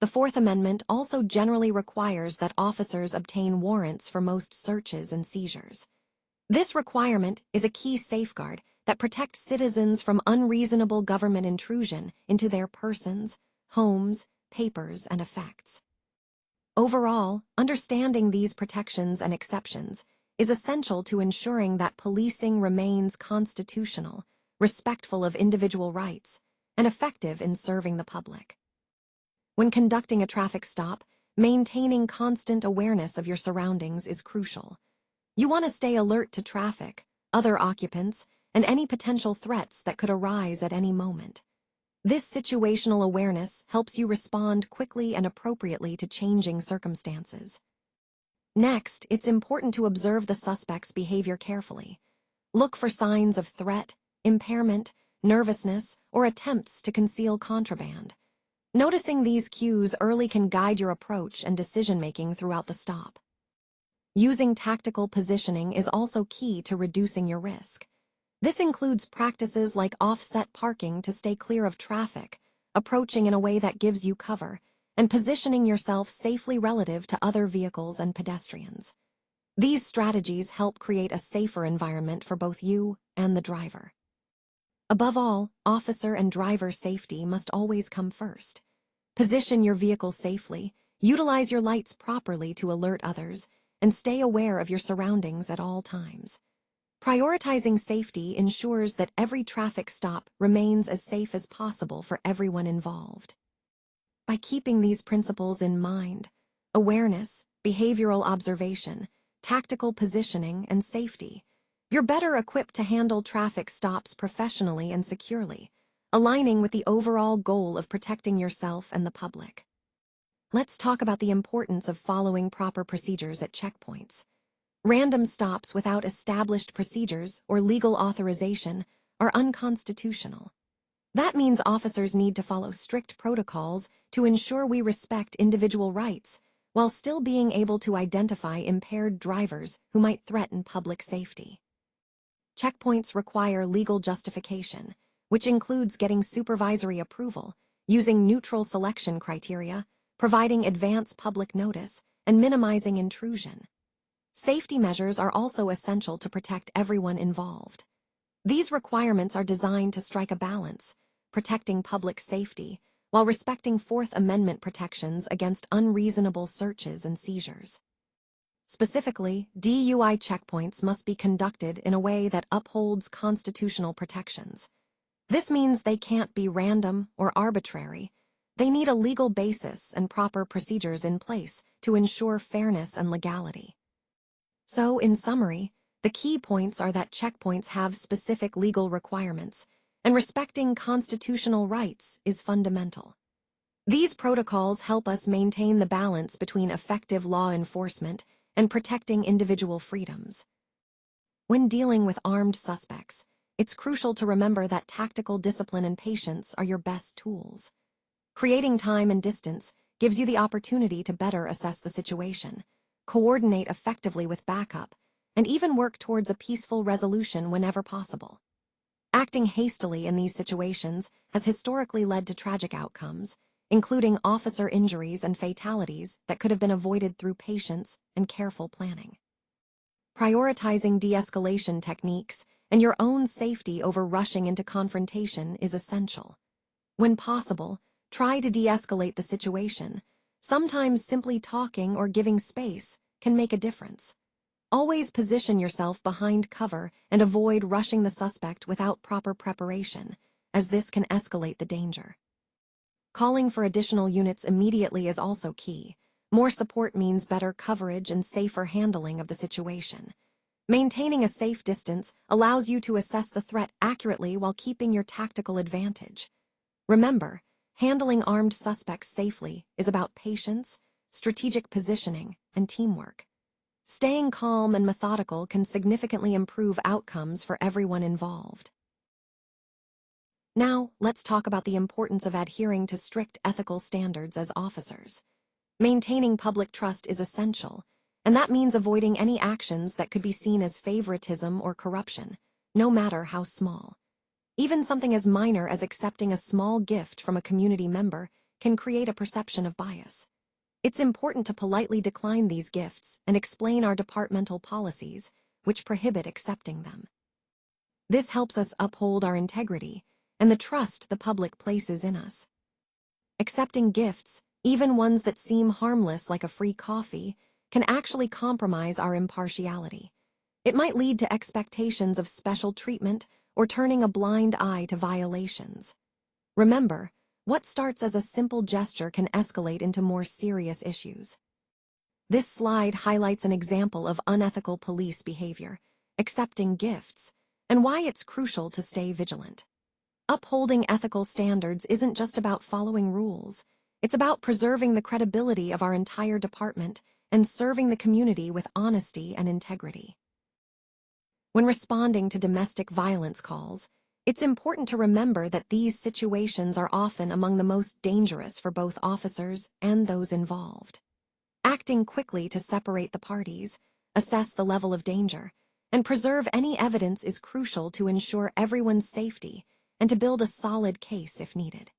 The Fourth Amendment also generally requires that officers obtain warrants for most searches and seizures. This requirement is a key safeguard that protects citizens from unreasonable government intrusion into their persons, homes, papers, and effects. Overall, understanding these protections and exceptions is essential to ensuring that policing remains constitutional, respectful of individual rights, and effective in serving the public. When conducting a traffic stop, maintaining constant awareness of your surroundings is crucial. You want to stay alert to traffic, other occupants, and any potential threats that could arise at any moment. This situational awareness helps you respond quickly and appropriately to changing circumstances. Next, it's important to observe the suspect's behavior carefully. Look for signs of threat, impairment, nervousness, or attempts to conceal contraband. Noticing these cues early can guide your approach and decision-making throughout the stop. Using tactical positioning is also key to reducing your risk. This includes practices like offset parking to stay clear of traffic, approaching in a way that gives you cover, and positioning yourself safely relative to other vehicles and pedestrians. These strategies help create a safer environment for both you and the driver. Above all, officer and driver safety must always come first. Position your vehicle safely, utilize your lights properly to alert others, and stay aware of your surroundings at all times. Prioritizing safety ensures that every traffic stop remains as safe as possible for everyone involved. By keeping these principles in mind, awareness, behavioral observation, tactical positioning, and safety, you're better equipped to handle traffic stops professionally and securely, aligning with the overall goal of protecting yourself and the public. Let's talk about the importance of following proper procedures at checkpoints. Random stops without established procedures or legal authorization are unconstitutional. That means officers need to follow strict protocols to ensure we respect individual rights while still being able to identify impaired drivers who might threaten public safety. Checkpoints require legal justification, which includes getting supervisory approval, using neutral selection criteria, providing advance public notice, and minimizing intrusion. Safety measures are also essential to protect everyone involved. These requirements are designed to strike a balance, protecting public safety while respecting Fourth Amendment protections against unreasonable searches and seizures. Specifically, DUI checkpoints must be conducted in a way that upholds constitutional protections. This means they can't be random or arbitrary. They need a legal basis and proper procedures in place to ensure fairness and legality. So, in summary, the key points are that checkpoints have specific legal requirements, and respecting constitutional rights is fundamental. These protocols help us maintain the balance between effective law enforcement and protecting individual freedoms. When dealing with armed suspects, it's crucial to remember that tactical discipline and patience are your best tools. Creating time and distance gives you the opportunity to better assess the situation, coordinate effectively with backup, and even work towards a peaceful resolution whenever possible. Acting hastily in these situations has historically led to tragic outcomes, including officer injuries and fatalities that could have been avoided through patience and careful planning. Prioritizing de-escalation techniques and your own safety over rushing into confrontation is essential. When possible, try to de-escalate the situation. Sometimes simply talking or giving space can make a difference. Always position yourself behind cover and avoid rushing the suspect without proper preparation, as this can escalate the danger. Calling for additional units immediately is also key. More support means better coverage and safer handling of the situation. Maintaining a safe distance allows you to assess the threat accurately while keeping your tactical advantage. Remember, handling armed suspects safely is about patience, strategic positioning, and teamwork. Staying calm and methodical can significantly improve outcomes for everyone involved. Now, let's talk about the importance of adhering to strict ethical standards as officers. Maintaining public trust is essential, and that means avoiding any actions that could be seen as favoritism or corruption, no matter how small. Even something as minor as accepting a small gift from a community member can create a perception of bias. It's important to politely decline these gifts and explain our departmental policies, which prohibit accepting them. This helps us uphold our integrity and the trust the public places in us. Accepting gifts, even ones that seem harmless like a free coffee, can actually compromise our impartiality. It might lead to expectations of special treatment or turning a blind eye to violations. Remember, what starts as a simple gesture can escalate into more serious issues. This slide highlights an example of unethical police behavior, accepting gifts, and why it's crucial to stay vigilant. Upholding ethical standards isn't just about following rules. It's about preserving the credibility of our entire department and serving the community with honesty and integrity. When responding to domestic violence calls, it's important to remember that these situations are often among the most dangerous for both officers and those involved. Acting quickly to separate the parties, assess the level of danger, and preserve any evidence is crucial to ensure everyone's safety and to build a solid case if needed.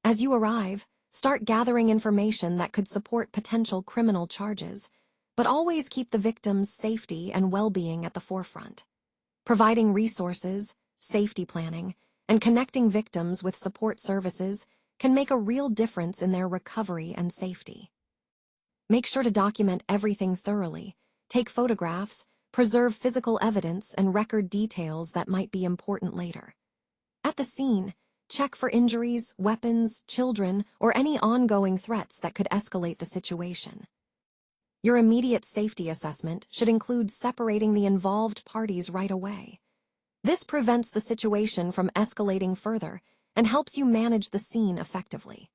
As you arrive, start gathering information that could support potential criminal charges, but always keep the victim's safety and well-being at the forefront. Providing resources, safety planning, and connecting victims with support services can make a real difference in their recovery and safety. Make sure to document everything thoroughly, take photographs, preserve physical evidence, and record details that might be important later. At the scene, check for injuries, weapons, children, or any ongoing threats that could escalate the situation. Your immediate safety assessment should include separating the involved parties right away. This prevents the situation from escalating further and helps you manage the scene effectively.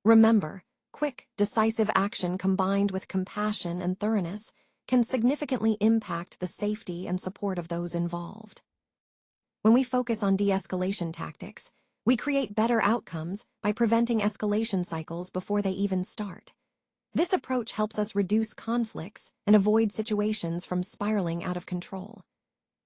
Remember, quick, decisive action combined with compassion and thoroughness can significantly impact the safety and support of those involved. When we focus on de-escalation tactics, we create better outcomes by preventing escalation cycles before they even start. This approach helps us reduce conflicts and avoid situations from spiraling out of control.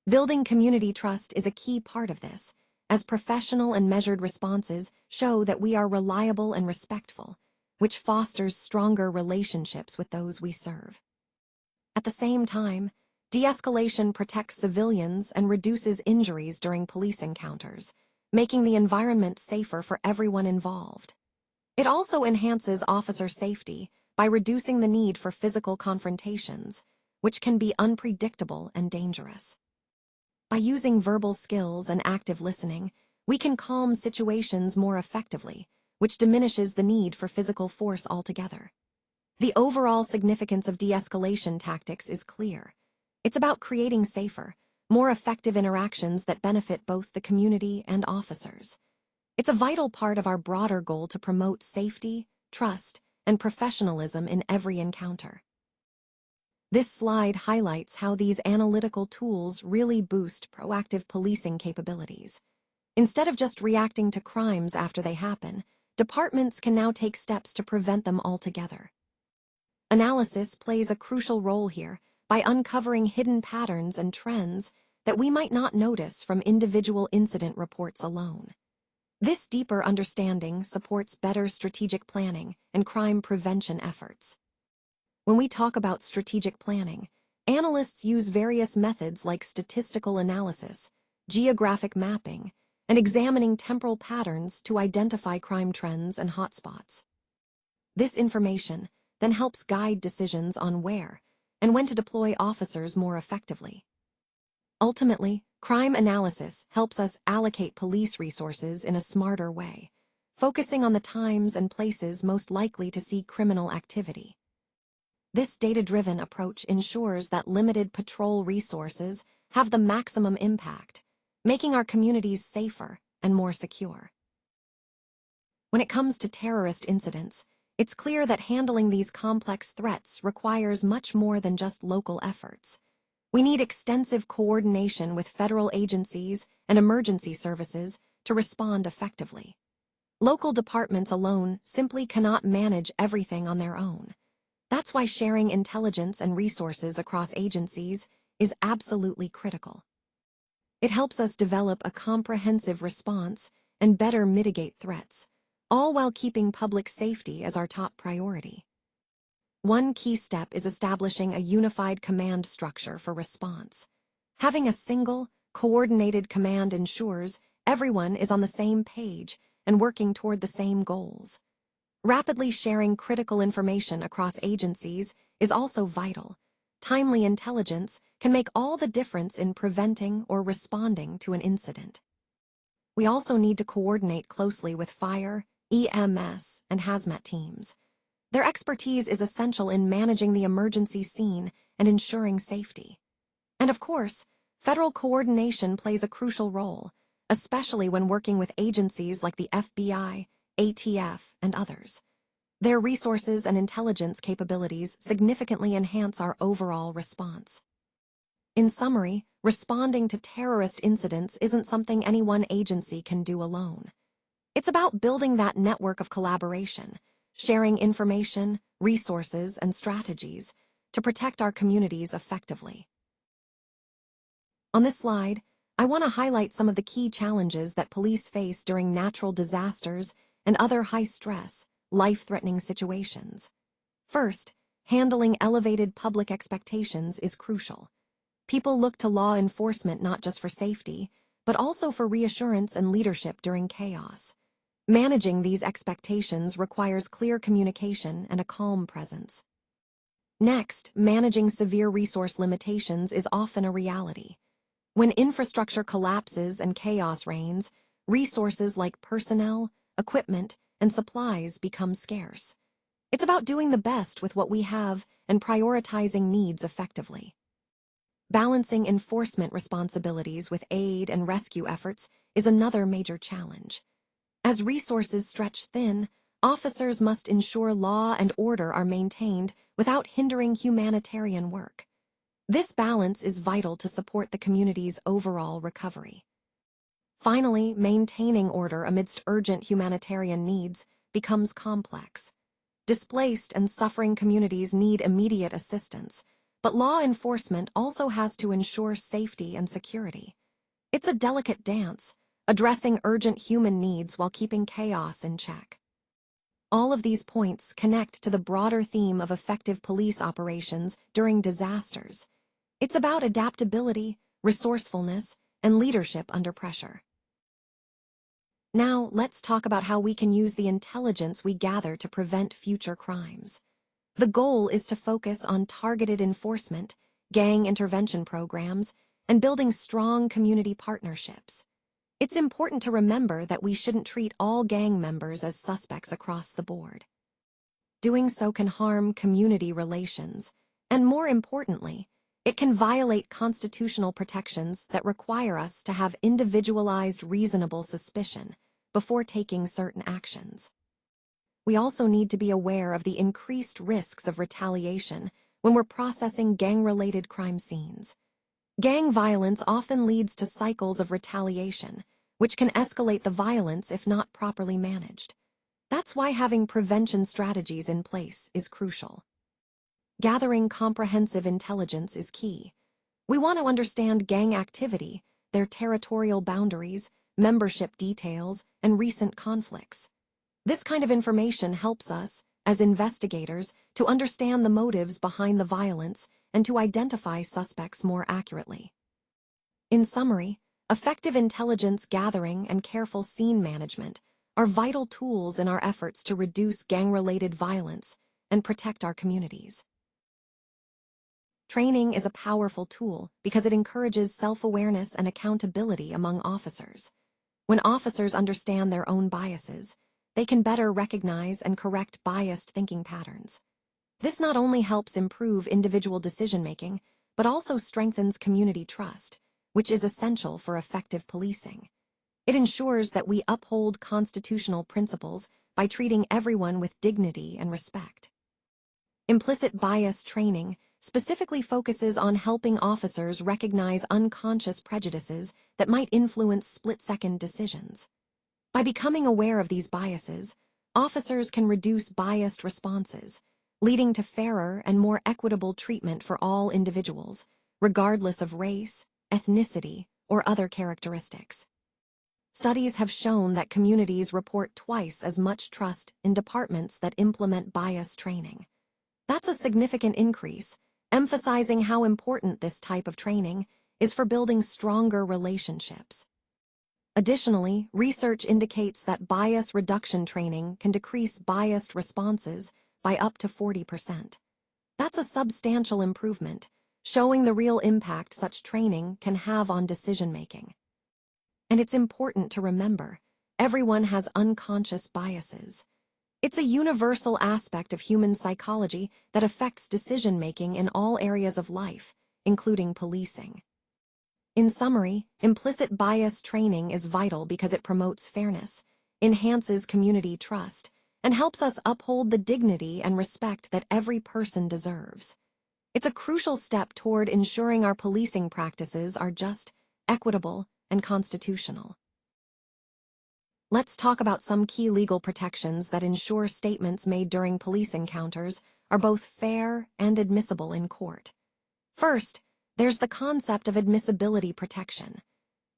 Building community trust is a key part of this, as professional and measured responses show that we are reliable and respectful, which fosters stronger relationships with those we serve. At the same time, de-escalation protects civilians and reduces injuries during police encounters, making the environment safer for everyone involved. It also enhances officer safety by reducing the need for physical confrontations, which can be unpredictable and dangerous. By using verbal skills and active listening, we can calm situations more effectively, which diminishes the need for physical force altogether. The overall significance of de-escalation tactics is clear. It's about creating safer, more effective interactions that benefit both the community and officers. It's a vital part of our broader goal to promote safety, trust, and professionalism in every encounter. This slide highlights how these analytical tools really boost proactive policing capabilities. Instead of just reacting to crimes after they happen, departments can now take steps to prevent them altogether. Analysis plays a crucial role here by uncovering hidden patterns and trends that we might not notice from individual incident reports alone. This deeper understanding supports better strategic planning and crime prevention efforts. When we talk about strategic planning, analysts use various methods like statistical analysis, geographic mapping, and examining temporal patterns to identify crime trends and hotspots. This information then helps guide decisions on where and when to deploy officers more effectively. Ultimately, crime analysis helps us allocate police resources in a smarter way, focusing on the times and places most likely to see criminal activity. This data-driven approach ensures that limited patrol resources have the maximum impact, making our communities safer and more secure. When it comes to terrorist incidents, it's clear that handling these complex threats requires much more than just local efforts. We need extensive coordination with federal agencies and emergency services to respond effectively. Local departments alone simply cannot manage everything on their own. That's why sharing intelligence and resources across agencies is absolutely critical. It helps us develop a comprehensive response and better mitigate threats, all while keeping public safety as our top priority. One key step is establishing a unified command structure for response. Having a single, coordinated command ensures everyone is on the same page and working toward the same goals. Rapidly sharing critical information across agencies is also vital. Timely intelligence can make all the difference in preventing or responding to an incident. We also need to coordinate closely with fire, EMS, and hazmat teams. Their expertise is essential in managing the emergency scene and ensuring safety. And of course, federal coordination plays a crucial role, especially when working with agencies like the FBI, ATF, and others. Their resources and intelligence capabilities significantly enhance our overall response. In summary, responding to terrorist incidents isn't something any one agency can do alone. It's about building that network of collaboration, sharing information, resources, and strategies to protect our communities effectively. On this slide, I want to highlight some of the key challenges that police face during natural disasters and other high-stress, life-threatening situations. First, handling elevated public expectations is crucial. People look to law enforcement not just for safety, but also for reassurance and leadership during chaos. Managing these expectations requires clear communication and a calm presence. Next, managing severe resource limitations is often a reality. When infrastructure collapses and chaos reigns, resources like personnel, equipment, and supplies become scarce. It's about doing the best with what we have and prioritizing needs effectively. Balancing enforcement responsibilities with aid and rescue efforts is another major challenge. As resources stretch thin, officers must ensure law and order are maintained without hindering humanitarian work. This balance is vital to support the community's overall recovery. Finally, maintaining order amidst urgent humanitarian needs becomes complex. Displaced and suffering communities need immediate assistance, but law enforcement also has to ensure safety and security. It's a delicate dance, addressing urgent human needs while keeping chaos in check. All of these points connect to the broader theme of effective police operations during disasters. It's about adaptability, resourcefulness, and leadership under pressure. Now, let's talk about how we can use the intelligence we gather to prevent future crimes. The goal is to focus on targeted enforcement, gang intervention programs, and building strong community partnerships. It's important to remember that we shouldn't treat all gang members as suspects across the board. Doing so can harm community relations, and more importantly, it can violate constitutional protections that require us to have individualized, reasonable suspicion before taking certain actions. We also need to be aware of the increased risks of retaliation when we're processing gang-related crime scenes. Gang violence often leads to cycles of retaliation, which can escalate the violence if not properly managed. That's why having prevention strategies in place is crucial. Gathering comprehensive intelligence is key. We want to understand gang activity, their territorial boundaries, membership details, and recent conflicts. This kind of information helps us, as investigators, to understand the motives behind the violence and to identify suspects more accurately. In summary, effective intelligence gathering and careful scene management are vital tools in our efforts to reduce gang-related violence and protect our communities. Training is a powerful tool because it encourages self-awareness and accountability among officers. When officers understand their own biases, they can better recognize and correct biased thinking patterns. This not only helps improve individual decision-making, but also strengthens community trust, which is essential for effective policing. It ensures that we uphold constitutional principles by treating everyone with dignity and respect. Implicit bias training specifically focuses on helping officers recognize unconscious prejudices that might influence split-second decisions. By becoming aware of these biases, officers can reduce biased responses, leading to fairer and more equitable treatment for all individuals, regardless of race, ethnicity, or other characteristics. Studies have shown that communities report twice as much trust in departments that implement bias training. That's a significant increase, emphasizing how important this type of training is for building stronger relationships. Additionally, research indicates that bias reduction training can decrease biased responses by up to 40%. That's a substantial improvement, showing the real impact such training can have on decision-making. And it's important to remember, everyone has unconscious biases. It's a universal aspect of human psychology that affects decision-making in all areas of life, including policing. In summary, implicit bias training is vital because it promotes fairness, enhances community trust, and helps us uphold the dignity and respect that every person deserves. It's a crucial step toward ensuring our policing practices are just, equitable, and constitutional. Let's talk about some key legal protections that ensure statements made during police encounters are both fair and admissible in court. First, there's the concept of admissibility protection.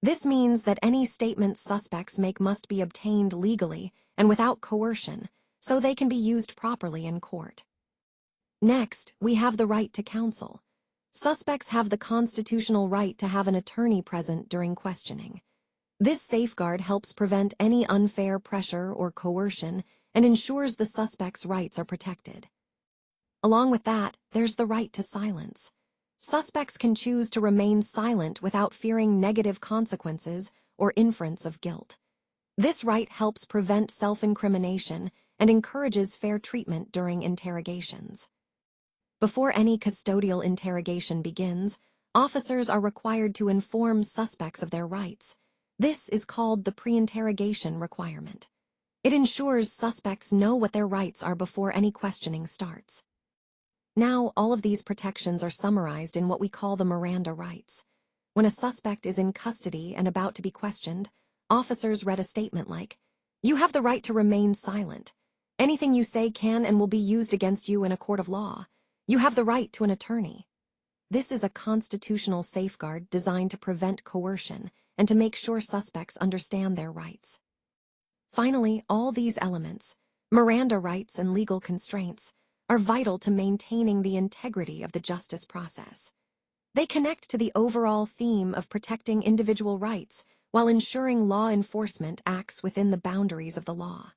This means that any statements suspects make must be obtained legally and without coercion, so they can be used properly in court. Next, we have the right to counsel. Suspects have the constitutional right to have an attorney present during questioning. This safeguard helps prevent any unfair pressure or coercion and ensures the suspect's rights are protected. Along with that, there's the right to silence. Suspects can choose to remain silent without fearing negative consequences or inference of guilt. This right helps prevent self-incrimination and encourages fair treatment during interrogations. Before any custodial interrogation begins, officers are required to inform suspects of their rights. This is called the pre-interrogation requirement. It ensures suspects know what their rights are before any questioning starts. Now, all of these protections are summarized in what we call the Miranda rights. When a suspect is in custody and about to be questioned, officers read a statement like, "You have the right to remain silent. Anything you say can and will be used against you in a court of law. You have the right to an attorney." This is a constitutional safeguard designed to prevent coercion and to make sure suspects understand their rights. Finally, all these elements, Miranda rights and legal constraints, are vital to maintaining the integrity of the justice process. They connect to the overall theme of protecting individual rights while ensuring law enforcement acts within the boundaries of the law.